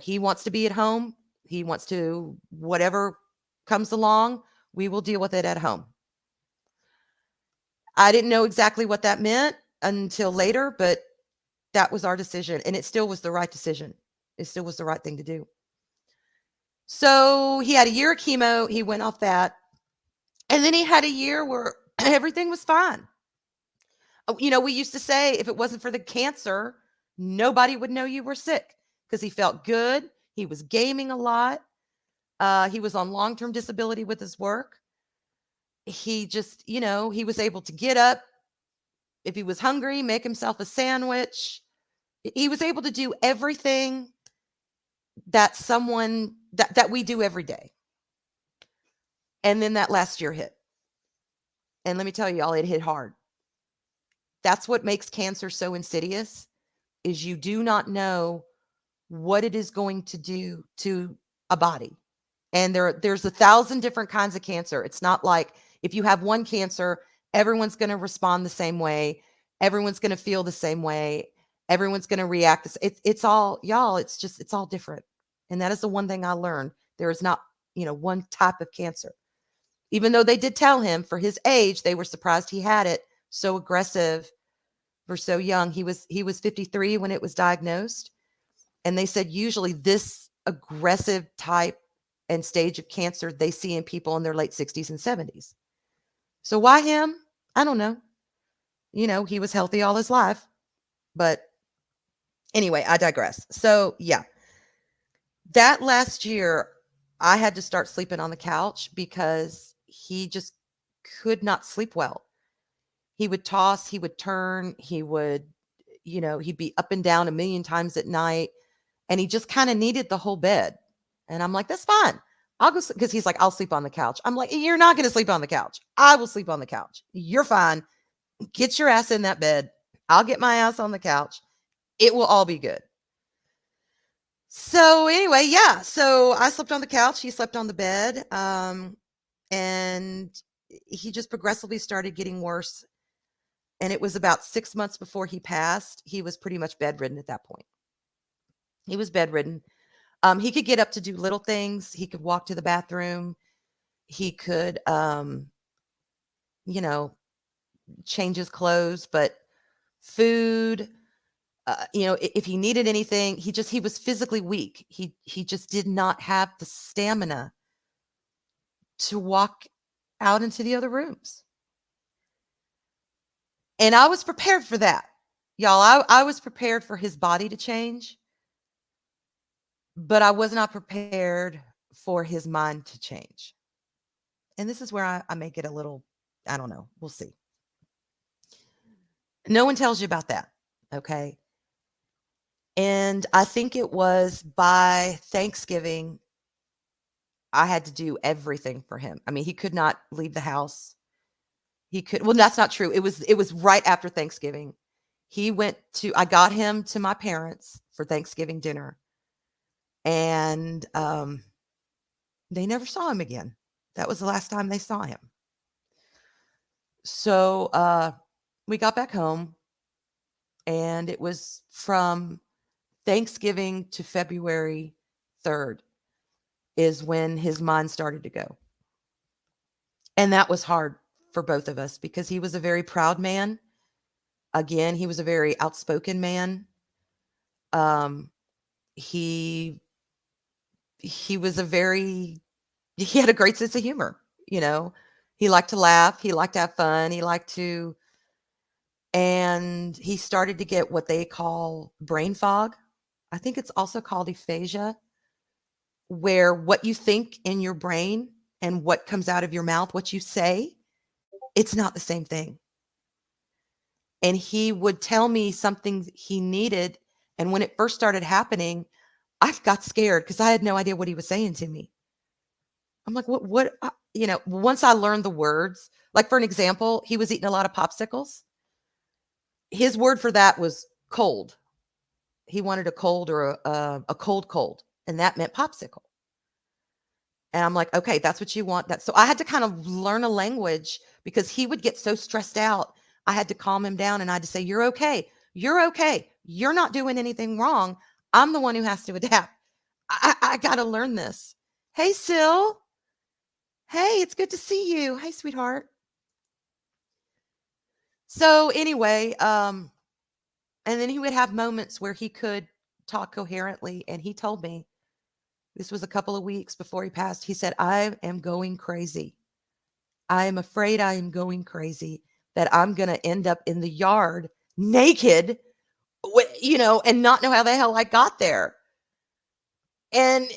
He wants to be at home. He wants to, whatever comes along, we will deal with it at home. I didn't know exactly what that meant until later, but that was our decision. And it still was the right decision. It still was the right thing to do. So he had a year of chemo. He went off that. And then he had a year where everything was fine. We used to say if it wasn't for the cancer, nobody would know you were sick because he felt good. He was gaming a lot. He was on long-term disability with his work. He just, he was able to get up. If he was hungry, make himself a sandwich. He was able to do everything that we do every day. And then that last year hit. And let me tell y'all, it hit hard. That's what makes cancer so insidious, is you do not know what it is going to do to a body. And there's 1,000 different kinds of cancer. It's not like if you have one cancer, everyone's going to respond the same way. Everyone's going to feel the same way. Everyone's going to react. It's all, y'all, it's all different. And that is the one thing I learned. There is not, one type of cancer. Even though they did tell him for his age, they were surprised he had it so aggressive for so young. He was 53 when it was diagnosed. And they said usually this aggressive type and stage of cancer they see in people in their late 60s and 70s. So why him? I don't know. He was healthy all his life. But anyway, I digress. So yeah, that last year, I had to start sleeping on the couch because he just could not sleep well. He would toss, he would turn, he would, he'd be up and down a million times at night. And he just kind of needed the whole bed. And I'm like, that's fine. I'll go, because he's like, I'll sleep on the couch. I'm like, you're not going to sleep on the couch. I will sleep on the couch. You're fine. Get your ass in that bed. I'll get my ass on the couch. It will all be good. So anyway, yeah. So I slept on the couch. He slept on the bed. And he just progressively started getting worse. And it was about 6 months before he passed. He was pretty much bedridden at that point. He was bedridden. He could get up to do little things. He could walk to the bathroom. He could, change his clothes, but food, if he needed anything, he was physically weak. He just did not have the stamina to walk out into the other rooms. And I was prepared for that. Y'all, I was prepared for his body to change, but I was not prepared for his mind to change. And this is where I may get a little, I don't know. We'll see. No one tells you about that. Okay. And I think it was by Thanksgiving, I had to do everything for him. I mean, he could not leave the house. Well, that's not true. It was right after Thanksgiving. I got him to my parents for Thanksgiving dinner. And they never saw him again. That was the last time they saw him. So we got back home, and it was from Thanksgiving to February 3rd is when his mind started to go. And that was hard for both of us because he was a very proud man. Again, he was a very outspoken man. He had a great sense of humor. He liked to laugh. He liked to have fun. He liked to, and he started to get what they call brain fog. I think it's also called aphasia, where what you think in your brain and what comes out of your mouth, what you say, it's not the same thing. And he would tell me something he needed. And when it first started happening, I got scared because I had no idea what he was saying to me. I'm like, what, once I learned the words, like for an example, he was eating a lot of popsicles. His word for that was cold. He wanted a cold or a cold, and that meant popsicle. And I'm like, okay, that's what you want. That so I had to kind of learn a language because he would get so stressed out. I had to calm him down and I had to say, you're okay. You're okay. You're not doing anything wrong. I'm the one who has to adapt. I got to learn this. Hey, Sil. Hey, it's good to see you. Hey, sweetheart. So anyway, and then he would have moments where he could talk coherently. And he told me, this was a couple of weeks before he passed. He said, I am going crazy. I am afraid I am going crazy, that I'm going to end up in the yard naked, and not know how the hell I got there. And,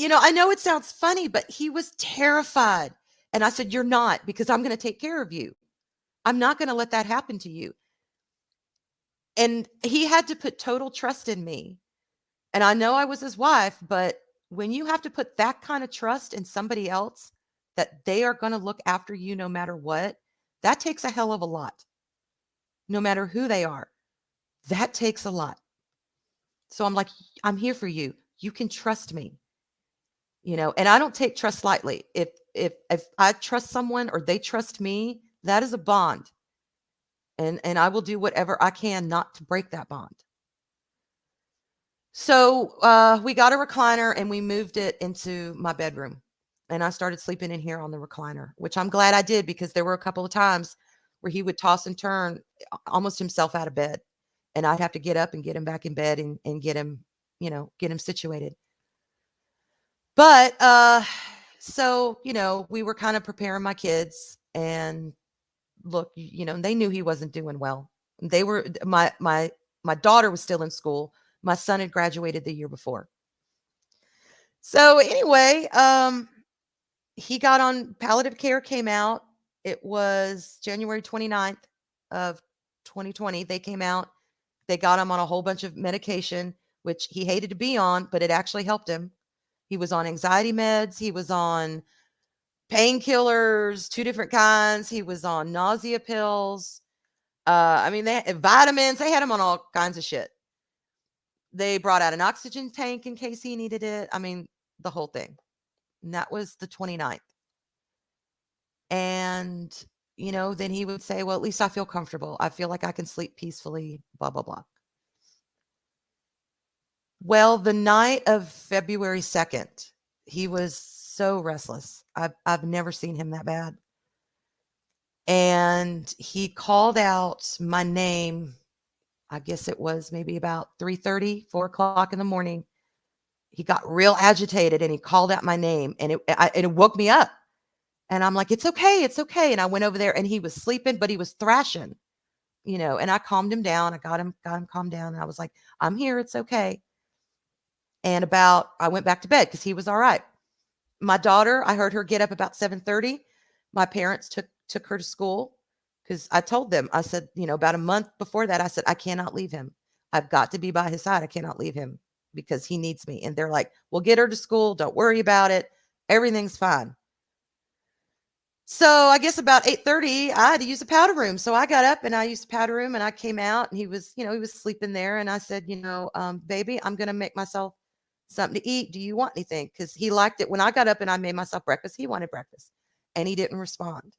I know it sounds funny, but he was terrified. And I said, you're not, because I'm going to take care of you. I'm not going to let that happen to you. And he had to put total trust in me. And I know I was his wife, but when you have to put that kind of trust in somebody else, that they are going to look after you no matter what, that takes a hell of a lot. No matter who they are, that takes a lot. So I'm like, I'm here for you. You can trust me. And I don't take trust lightly. If I trust someone or they trust me, that is a bond. And I will do whatever I can not to break that bond. So we got a recliner and we moved it into my bedroom. And I started sleeping in here on the recliner, which I'm glad I did, because there were a couple of times where he would toss and turn almost himself out of bed. And I'd have to get up and get him back in bed and get him, get him situated. But so, we were kind of preparing my kids, and look, they knew he wasn't doing well. They were my daughter was still in school. My son had graduated the year before. So anyway, he got on palliative care, came out. It was January 29th of 2020. They came out. They got him on a whole bunch of medication, which he hated to be on, but it actually helped him. He was on anxiety meds. He was on painkillers, 2 different kinds. He was on nausea pills. They had vitamins. They had him on all kinds of shit. They brought out an oxygen tank in case he needed it. The whole thing. And that was the 29th. And, then he would say, well, at least I feel comfortable. I feel like I can sleep peacefully, blah, blah, blah. Well, the night of February 2nd, he was so restless. I've never seen him that bad. And he called out my name. I guess it was maybe about 3:30, 4 o'clock in the morning. He got real agitated and he called out my name, and it woke me up. And I'm like, it's okay. It's okay. And I went over there and he was sleeping, but he was thrashing, and I calmed him down. I got him calmed down. And I was like, I'm here. It's okay. And I went back to bed because he was all right. My daughter, I heard her get up about 7:30. My parents took her to school because I told them, I said, about a month before that, I said, I cannot leave him. I've got to be by his side. I cannot leave him because he needs me. And they're like, we'll get her to school. Don't worry about it. Everything's fine. So I guess about 8:30, I had to use the powder room. So I got up and I used the powder room and I came out, and he was sleeping there. And I said, baby, I'm going to make myself something to eat. Do you want anything? Because he liked it. When I got up and I made myself breakfast, he wanted breakfast and he didn't respond.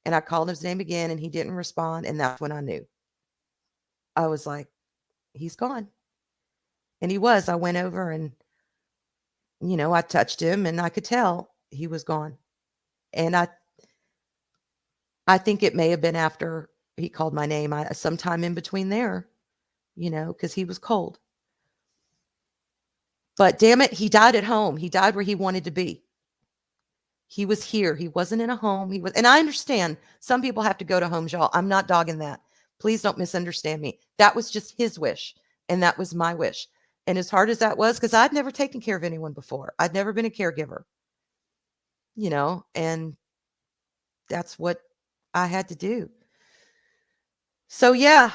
And I called his name again and he didn't respond. And that's when I knew. I was like, he's gone. And he was. I went over and, I touched him and I could tell he was gone. And I think it may have been after he called my name, sometime in between there, because he was cold. But damn it, he died at home. He died where he wanted to be. He was here. He wasn't in a home. And I understand some people have to go to homes, y'all. I'm not dogging that. Please don't misunderstand me. That was just his wish. And that was my wish. And as hard as that was, because I'd never taken care of anyone before, I'd never been a caregiver, and that's what I had to do. So yeah,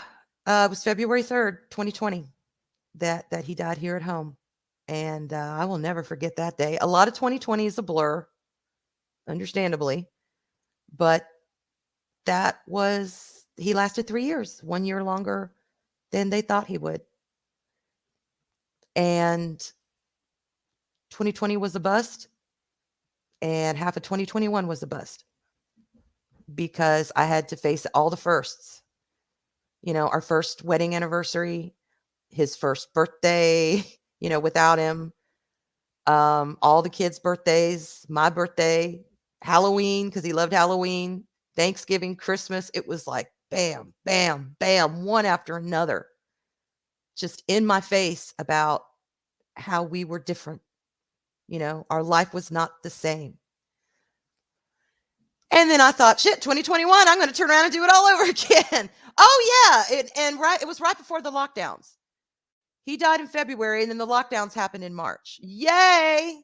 it was February 3rd, 2020 that he died here at home. And I will never forget that day. A lot of 2020 is a blur, understandably, but he lasted 3 years, 1 year longer than they thought he would. And 2020 was a bust, and half of 2021 was a bust because I had to face all the firsts. Our first wedding anniversary, his first birthday, without him, all the kids' birthdays, my birthday, Halloween, because he loved Halloween, Thanksgiving, Christmas. It was like bam, bam, bam, one after another, just in my face about how we were different. Our life was not the same. And then I thought, shit, 2021, I'm going to turn around and do it all over again. Oh yeah. It was right before the lockdowns. He died in February, and then the lockdowns happened in March. Yay.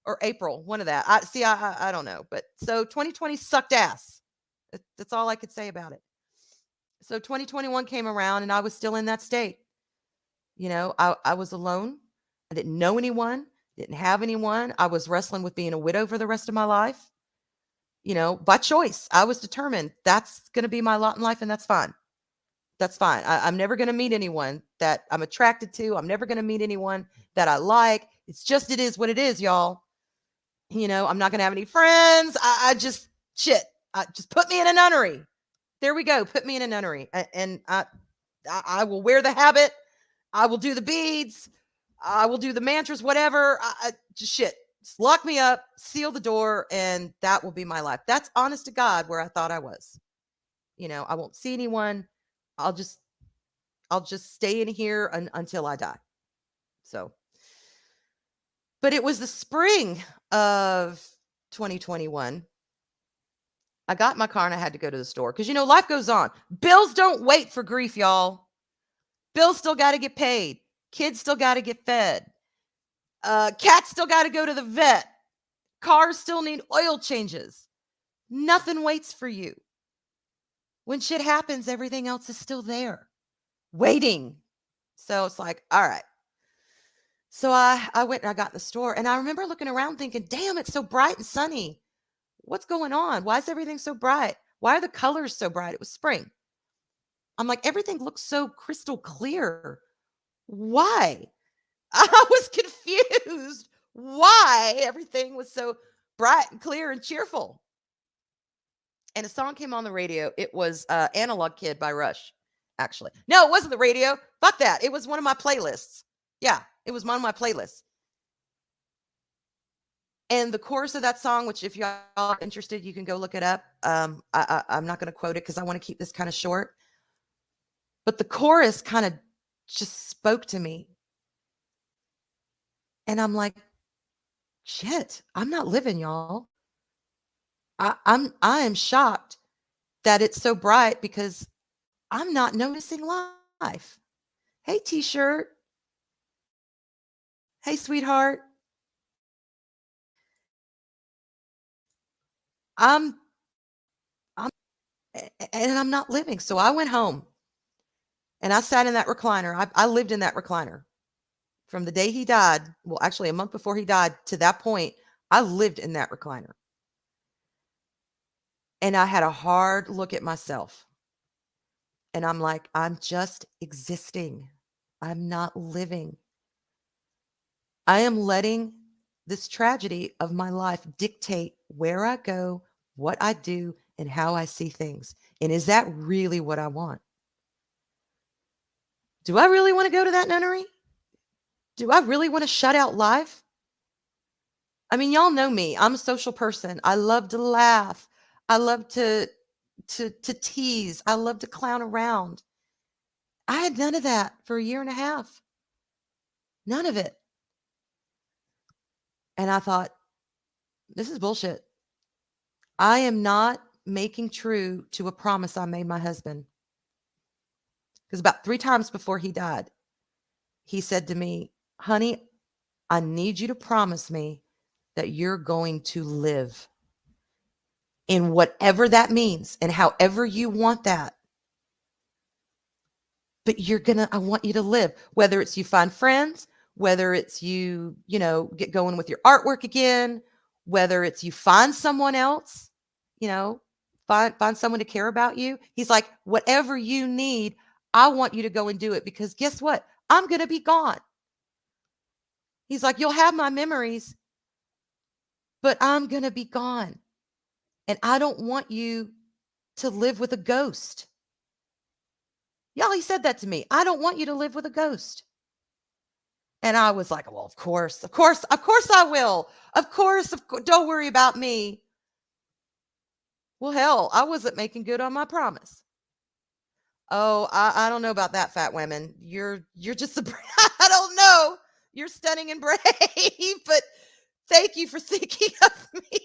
Or April, one of that. I don't know. But so 2020 sucked ass. That's all I could say about it. So 2021 came around, and I was still in that state. I was alone. I didn't know anyone, didn't have anyone. I was wrestling with being a widow for the rest of my life. By choice. I was determined that's going to be my lot in life, and that's fine. That's fine. I'm never going to meet anyone that I'm attracted to. I'm never going to meet anyone that I like. It is what it is, y'all. I'm not going to have any friends. I just put me in a nunnery. There we go. Put me in a nunnery. And I will wear the habit. I will do the beads. I will do the mantras, whatever. Just lock me up, seal the door, and that will be my life. That's honest to God where I thought I was. I won't see anyone. I'll just stay in here until I die. So, but it was the spring of 2021. I got in my car and I had to go to the store because, life goes on. Bills don't wait for grief, y'all. Bills still got to get paid. Kids still got to get fed. Cats still got to go to the vet. Cars still need oil changes. Nothing waits for you. When shit happens, everything else is still there, waiting. So it's like, all right. So I went and I got in the store, and I remember looking around thinking, damn, it's so bright and sunny. What's going on? Why is everything so bright? Why are the colors so bright? It was spring. I'm like, everything looks so crystal clear. Why? I was confused why everything was so bright and clear and cheerful. And a song came on the radio. It was Analog Kid by Rush, actually. No, it wasn't the radio. Fuck that. It was one of my playlists. Yeah, it was one of my playlists. And the chorus of that song, which if y'all are interested, you can go look it up. I'm not going to quote it because I want to keep this kind of short. But the chorus kind of just spoke to me. And I'm like, shit, I'm not living, y'all. I am shocked that it's so bright because I'm not noticing life. Hey, T-shirt. Hey, sweetheart. I'm and I'm not living. So I went home and I sat in that recliner. I lived in that recliner from the day he died. Well, actually a month before he died to that point, I lived in that recliner. And I had a hard look at myself. And I'm like, I'm just existing. I'm not living. I am letting this tragedy of my life dictate where I go, what I do, and how I see things. And is that really what I want? Do I really want to go to that nunnery? Do I really want to shut out life? I mean, y'all know me. I'm a social person. I love to laugh. I love to tease. I love to clown around. I had none of that for a year and a half. None of it. And I thought, this is bullshit. I am not making true to a promise I made my husband. Because about 3 times before he died, he said to me, honey, I need you to promise me that you're going to live in whatever that means and however you want that. But I want you to live, whether it's you find friends, whether it's you get going with your artwork again, whether it's you find someone else, you know, find someone to care about you. He's like, whatever you need, I want you to go and do it, because guess what? I'm going to be gone. He's like, you'll have my memories, but I'm going to be gone. And I don't want you to live with a ghost. Y'all, he said that to me. I don't want you to live with a ghost. And I was like, well, of course I will. Of course, don't worry about me. Well, hell, I wasn't making good on my promise. Oh, I don't know about that, fat women. You're just I don't know. You're stunning and brave, but thank you for thinking of me.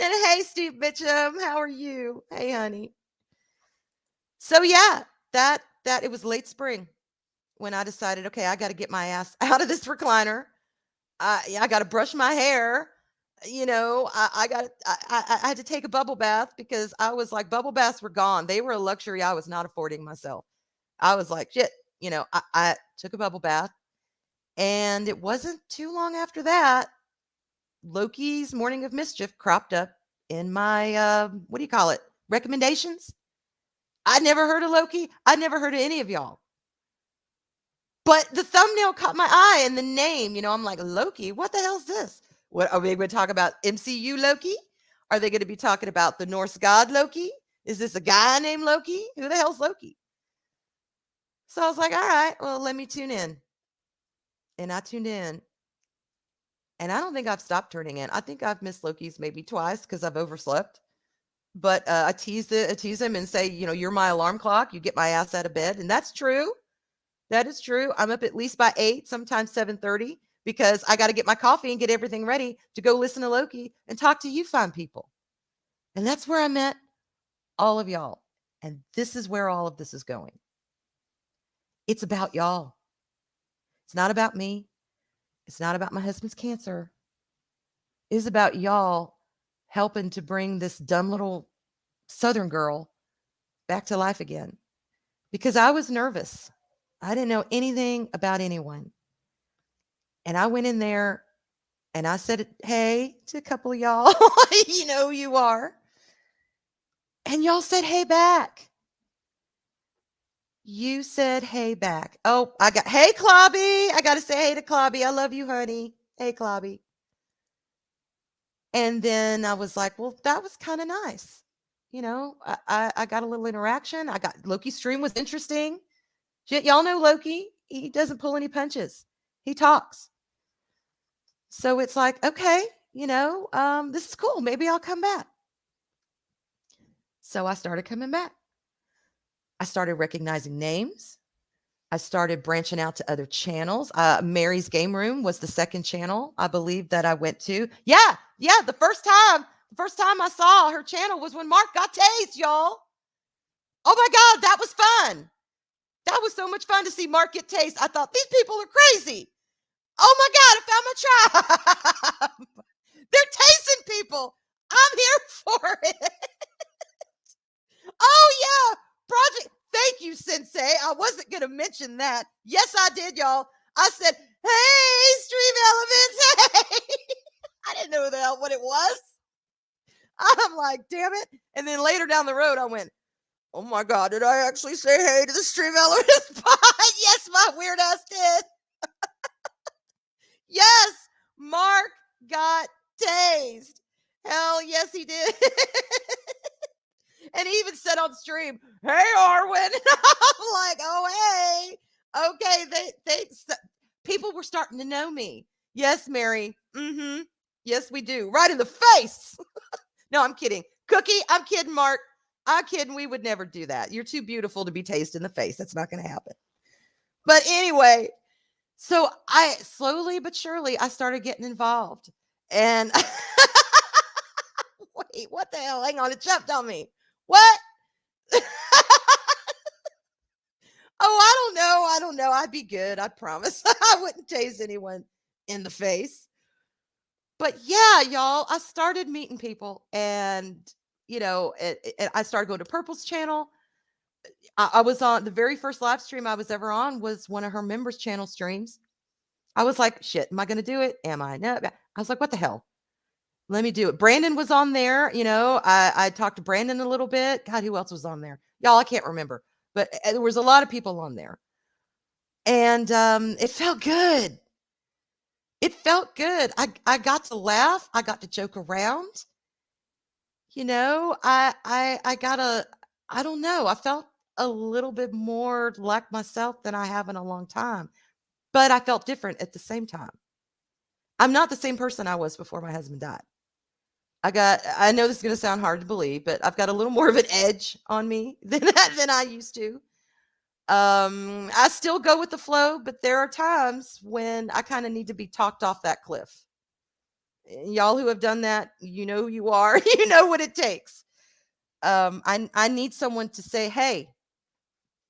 And hey, Steve Mitchum, how are you? Hey, honey. So yeah, that it was late spring when I decided, okay, I got to get my ass out of this recliner. I got to brush my hair. I had to take a bubble bath, because I was like, bubble baths were gone. They were a luxury I was not affording myself. I was like, shit, I took a bubble bath, and it wasn't too long after that, Loki's Morning of Mischief cropped up in my, what do you call it? Recommendations. I'd never heard of Loki. I'd never heard of any of y'all. But the thumbnail caught my eye, and the name, I'm like, Loki, what the hell's this? What are we going to talk about? MCU Loki? Are they going to be talking about the Norse god Loki? Is this a guy named Loki? Who the hell's Loki? So I was like, all right, well, let me tune in. And I tuned in. And I don't think I've stopped turning in. I think I've missed Loki's maybe twice because I've overslept. But I tease him and say, you're my alarm clock. You get my ass out of bed. And that's true. That is true. I'm up at least by 8, sometimes 7:30, because I got to get my coffee and get everything ready to go listen to Loki and talk to you fine people. And that's where I met all of y'all. And this is where all of this is going. It's about y'all. It's not about me. It's not about my husband's cancer. It's about y'all helping to bring this dumb little Southern girl back to life again. Because I was nervous. I didn't know anything about anyone. And I went in there and I said, hey, to a couple of y'all. You know who you are. And y'all said, hey, back. You said, hey, back. Oh, hey, Clobby. I got to say hey to Clobby. I love you, honey. Hey, Clobby. And then I was like, well, that was kind of nice. I got a little interaction. Loki's stream was interesting. Y'all know Loki. He doesn't pull any punches. He talks. So it's like, okay, this is cool. Maybe I'll come back. So I started coming back. I started recognizing names. I started branching out to other channels. Mary's Game Room was the second channel, I believe, that I went to. Yeah. The first time I saw her channel was when Mark got tased, y'all. Oh my God, that was fun. That was so much fun to see Mark get tased. I thought, these people are crazy. Oh my God, I found my tribe. They're tasing people. I'm here for it. Oh yeah, Project. Thank you, Sensei. I wasn't going to mention that. Yes, I did, y'all. I said, hey, Stream Elements. Hey. I didn't know what it was. I'm like, damn it. And then later down the road, I went, oh my God, did I actually say hey to the Stream Elements bot? Yes, my weird ass did. Yes, Mark got tased. Hell yes, he did. And he even said on stream, hey, Arwen. I'm like, oh, hey. Okay, people were starting to know me. Yes, Mary. Mm-hmm. Yes, we do. Right in the face. No, I'm kidding. Cookie, I'm kidding, Mark. I'm kidding. We would never do that. You're too beautiful to be tased in the face. That's not going to happen. But anyway, so I slowly but surely, I started getting involved. And Wait, what the hell? Hang on, it jumped on me. What? Oh, I don't know. I don't know. I'd be good. I promise. I wouldn't tase anyone in the face. But yeah, y'all, I started meeting people and, I started going to Purple's channel. I was on the very first live stream I was ever on was one of her members' channel streams. I was like, shit, am I going to do it? Am I? No. I was like, what the hell? Let me do it. Brandon was on there. I talked to Brandon a little bit. God, who else was on there? Y'all, I can't remember, but there was a lot of people on there. And it felt good. It felt good. I got to laugh. I got to joke around. I got I don't know. I felt a little bit more like myself than I have in a long time, but I felt different at the same time. I'm not the same person I was before my husband died. I know this is going to sound hard to believe, but I've got a little more of an edge on me than I used to. I still go with the flow, but there are times when I kind of need to be talked off that cliff. Y'all who have done that, you know who you are. You know what it takes. I need someone to say, "Hey,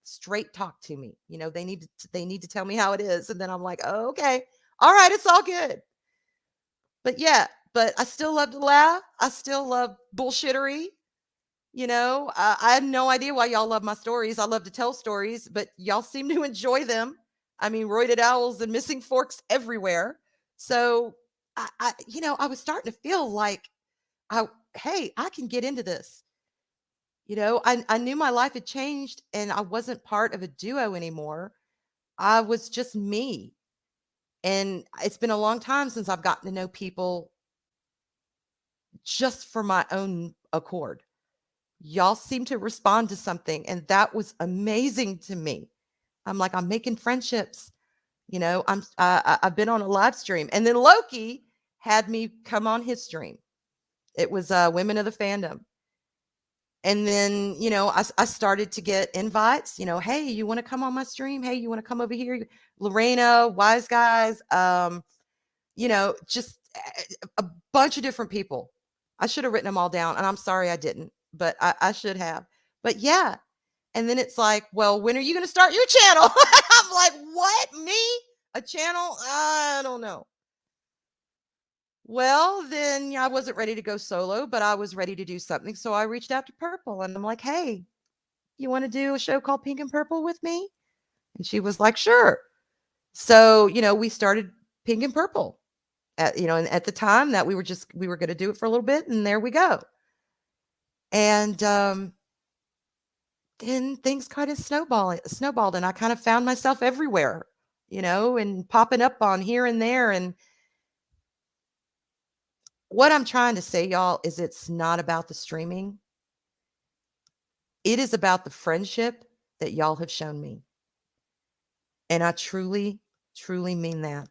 straight talk to me." They need to tell me how it is, and then I'm like, "Oh, okay, all right, it's all good." But yeah, but I still love to laugh. I still love bullshittery. I have no idea why y'all love my stories. I love to tell stories, but y'all seem to enjoy them. I mean, roided owls and missing forks everywhere. So I was starting to feel like hey, I can get into this. I knew my life had changed and I wasn't part of a duo anymore. I was just me. And it's been a long time since I've gotten to know people just for my own accord. Y'all seem to respond to something, and that was amazing to me. I'm like, I'm making friendships. I've been on a live stream, and then Loki had me come on his stream. It was Women of the Fandom. And then, I started to get invites, hey, you want to come on my stream? Hey, you want to come over here? Lorena, Wise Guys, just a bunch of different people. I should have written them all down, and I'm sorry I didn't, but I should have. But yeah. And then it's like, well, when are you going to start your channel? I'm like, what? Me? A channel? I don't know. Well, then I wasn't ready to go solo, but I was ready to do something. So I reached out to Purple and I'm like, hey, you want to do a show called Pink and Purple with me? And she was like, sure. So, we started Pink and Purple and at the time that we were going to do it for a little bit, and there we go. And then things kind of snowballed, and I kind of found myself everywhere, and popping up on here and there. And what I'm trying to say, y'all, is it's not about the streaming. It is about the friendship that y'all have shown me. And I truly, truly mean that.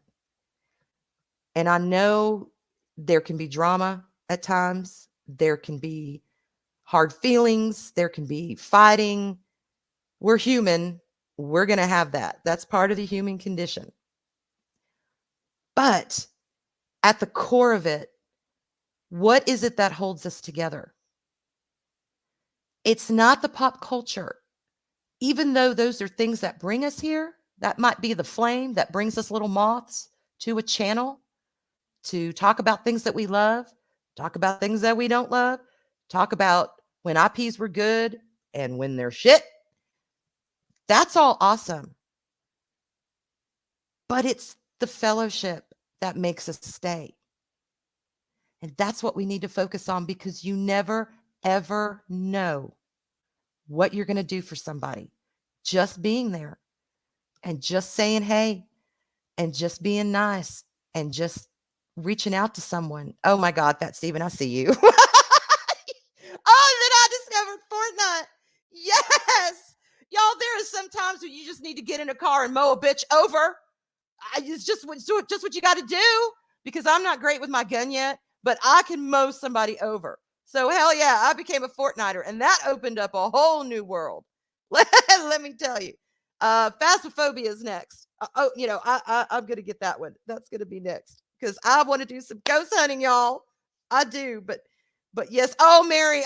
And I know there can be drama at times. There can be hard feelings. There can be fighting. We're human. We're going to have that. That's part of the human condition. But at the core of it, what is it that holds us together? It's not the pop culture. Even though those are things that bring us here, that might be the flame that brings us little moths to a channel to talk about things that we love, talk about things that we don't love, talk about when IPs were good and when they're shit. That's all awesome. But it's the fellowship that makes us stay. And that's what we need to focus on, because you never, ever know what you're going to do for somebody. Just being there and just saying, hey, and just being nice and just reaching out to someone. Oh my God, Fat Steven, I see you. Oh, then I discovered Fortnite. Yes. Y'all, there is some times when you just need to get in a car and mow a bitch over. It's just what you got to do, because I'm not great with my gun yet, but I can mow somebody over. So hell yeah, I became a Fortniter, and that opened up a whole new world. Let me tell you. Phasmophobia is next. I'm gonna get that one. That's gonna be next, because I want to do some ghost hunting, y'all. I do, but But yes, oh Mary,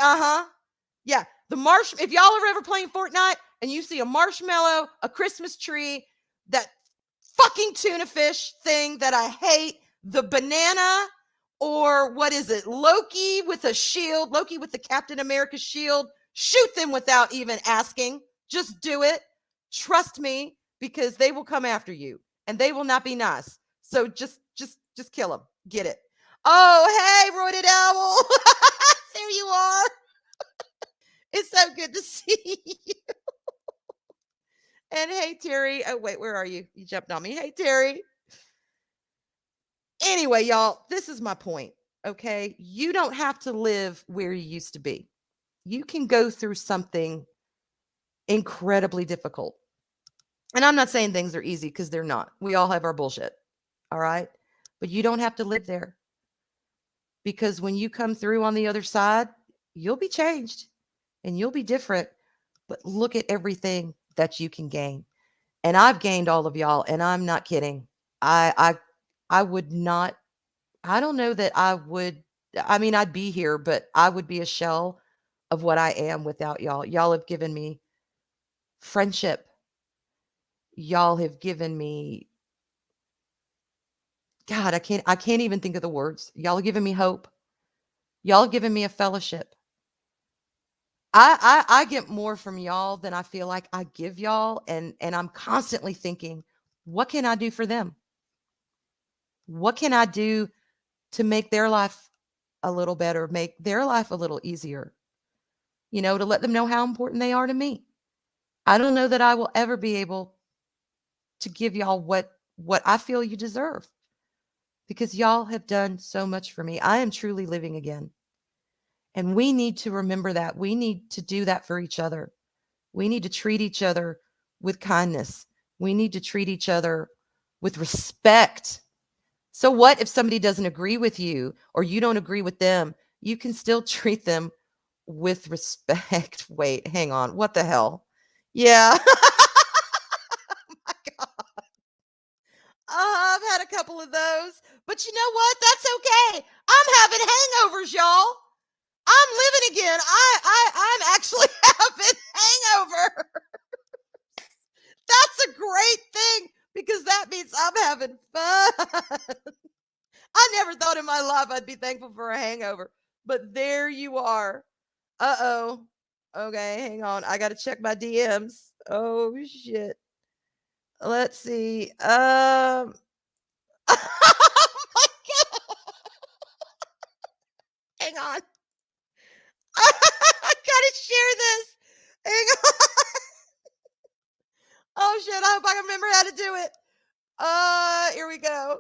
yeah. If y'all are ever playing Fortnite and you see a marshmallow, a Christmas tree, that fucking tuna fish thing that I hate, the banana, or what is it? Loki with a shield, Loki with the Captain America shield. Shoot them without even asking. Just do it. Trust me, because they will come after you and they will not be nice. So just kill them. Get it. Oh, hey, Roided Owl. There you are. It's so good to see you. And hey, Terry. Oh, wait, where are you? You jumped on me. Hey, Terry. Anyway, y'all, this is my point. Okay. You don't have to live where you used to be. You can go through something incredibly difficult. And I'm not saying things are easy because they're not. We all have our bullshit. All right. But you don't have to live there, because when you come through on the other side, you'll be changed and you'll be different. But look at everything that you can gain. And I've gained all of y'all, and I'm not kidding. I would not, I don't know that I would, I mean, I'd be here, but I would be a shell of what I am without y'all. Y'all have given me friendship. Y'all have given me, God, I can't even think of the words. Y'all have given me hope. Y'all have given me a fellowship. I get more from y'all than I feel like I give y'all, and I'm constantly thinking, what can I do for them? What can I do to make their life a little better, make their life a little easier? To let them know how important they are to me. I don't know that I will ever be able to give y'all what I feel you deserve, because y'all have done so much for me. I am truly living again. And we need to remember that. We need to do that for each other. We need to treat each other with kindness. We need to treat each other with respect. So what if somebody doesn't agree with you or you don't agree with them? You can still treat them with respect. Wait, hang on. What the hell? Yeah. I've had a couple of those. But you know what? That's okay. I'm having hangovers, y'all. I'm living again. I'm actually having hangover. That's a great thing, because that means I'm having fun. I never thought in my life I'd be thankful for a hangover, but there you are. Uh-oh. Okay, hang on. I got to check my DMs. Oh shit. Let's see. Oh my God. Hang on. I gotta share this. Hang on. Oh shit. I hope I can remember how to do it. Here we go.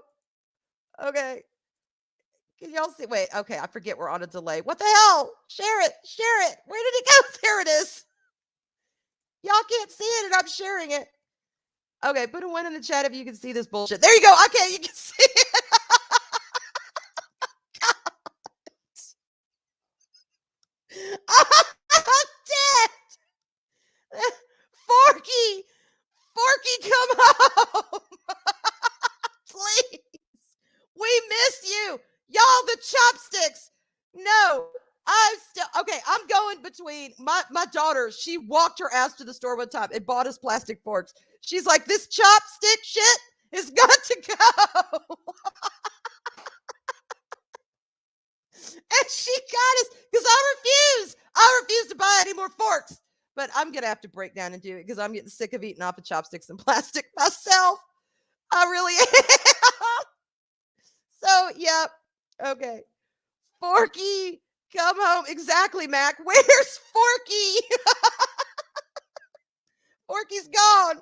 Okay. Can y'all see? Wait, okay, I forget we're on a delay. What the hell? Share it. Share it. Where did it go? There it is. Y'all can't see it, and I'm sharing it. Okay, put a one in the chat if you can see this bullshit. There you go. Okay, you can see it. I'm dead. Forky. Forky, come home. Please. We miss you. Y'all, the chopsticks. No. I'm still okay. I'm going between my daughter. She walked her ass to the store one time and bought us plastic forks. She's like, this chopstick shit has got to go. And she got us because I refuse. I refuse to buy any more forks. But I'm gonna have to break down and do it because I'm getting sick of eating off of chopsticks and plastic myself. I really am. So, yep. Okay. Forky, come home. Exactly, Mac. Where's Forky? Forky's gone.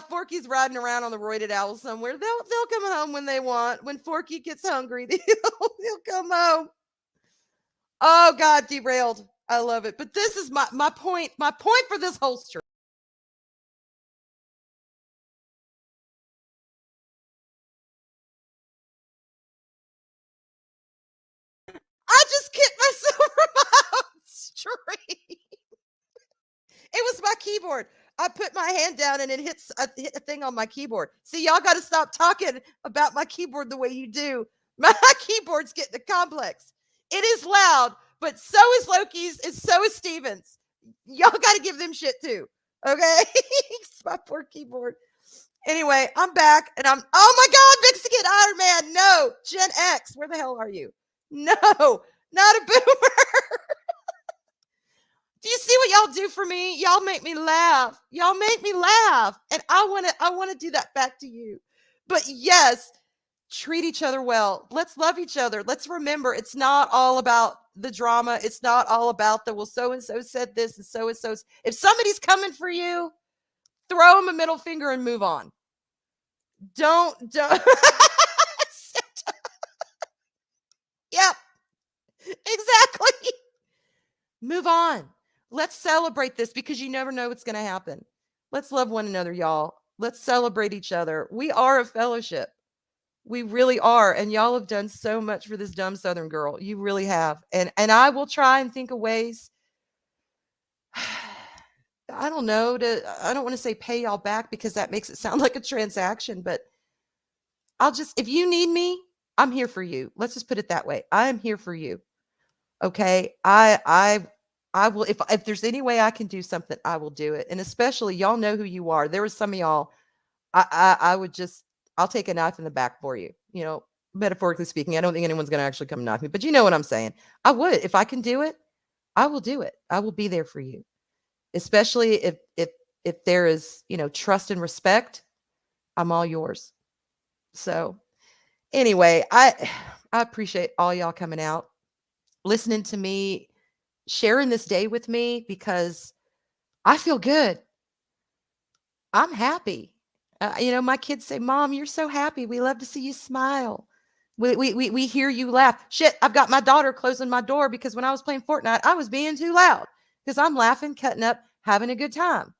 Forky's riding around on the Roided Owl somewhere. They'll come home when they want. When Forky gets hungry, he'll come home. Oh God, derailed. I love it. But this is my point. My point for this whole story. I just kicked myself from my own stream. It was my keyboard. I put my hand down and it hit a thing on my keyboard. See, y'all got to stop talking about my keyboard the way you do. My keyboard's getting a complex. It is loud, but so is Loki's, and so is Steven's. Y'all got to give them shit too. Okay. It's my poor keyboard. Anyway, I'm back and I'm, oh my God, Mexican Iron Man. No, Gen X, where the hell are you? No, not a boomer. Do you see what y'all do for me? Y'all make me laugh. Y'all make me laugh. And I want to do that back to you. But yes, treat each other well. Let's love each other. Let's remember it's not all about the drama. It's not all about the, well, so and so said this and so. If somebody's coming for you, throw them a middle finger and move on. Don't. Yep, exactly. Move on. Let's celebrate this because you never know what's going to happen. Let's love one another, y'all. Let's celebrate each other. We are a fellowship. We really are. And y'all have done so much for this dumb Southern girl. You really have. And I will try and think of ways. I don't know. I don't want to say pay y'all back because that makes it sound like a transaction, but I'll just, if you need me, I'm here for you. Let's just put it that way. I am here for you. Okay. I will, if there's any way I can do something, I will do it. And especially y'all know who you are. There was some of y'all, I would just, I'll take a knife in the back for you, metaphorically speaking. I don't think anyone's going to actually come knock me, but you know what I'm saying? I would, if I can do it, I will do it. I will be there for you. Especially if there is, trust and respect, I'm all yours. So anyway, I appreciate all y'all coming out, listening to me, sharing this day with me because I feel good. I'm happy. My kids say, "Mom, you're so happy. We love to see you smile. We hear you laugh." Shit, I've got my daughter closing my door because when I was playing Fortnite, I was being too loud because I'm laughing, cutting up, having a good time.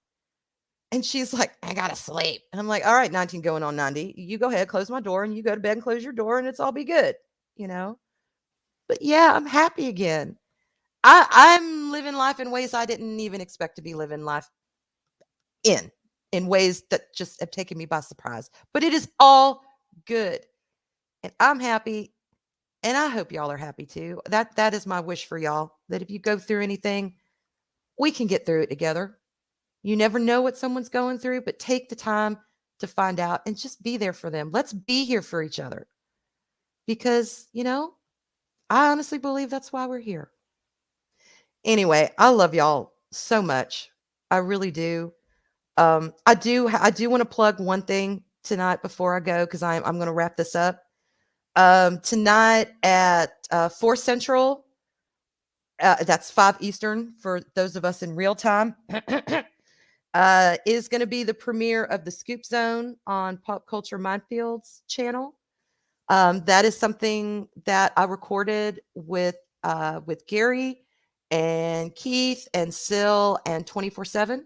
And she's like, "I gotta sleep." And I'm like, "All right, 19 going on 90. You go ahead, close my door, and you go to bed and close your door, and it's all be good." But yeah, I'm happy again. I'm living life in ways I didn't even expect to be living life in ways that just have taken me by surprise. But it is all good. And I'm happy. And I hope y'all are happy too. That is my wish for y'all. That if you go through anything, we can get through it together. You never know what someone's going through, but take the time to find out and just be there for them. Let's be here for each other. Because, I honestly believe that's why we're here. Anyway, I love y'all so much. I really do. I do want to plug one thing tonight before I go because I'm going to wrap this up. Tonight at 4 Central, that's 5 Eastern for those of us in real time, is going to be the premiere of the Scoop Zone on Pop Culture Minefield's channel. That is something that I recorded with Gary and Keith and Sil and 24/7.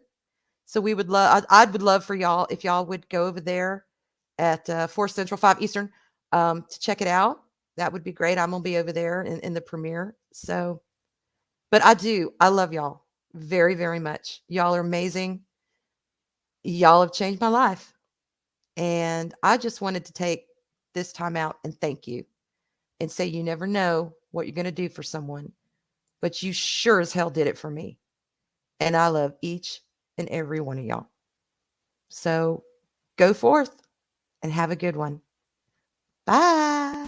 So we would love, I would love for y'all, if y'all would go over there at 4 Central, 5 Eastern, to check it out. That would be great. I'm going to be over there in the premiere. So, but I love y'all very, very much. Y'all are amazing. Y'all have changed my life. And I just wanted to take this time out and thank you and say, you never know what you're going to do for someone, but you sure as hell did it for me. And I love each and every one of y'all. So go forth and have a good one. Bye.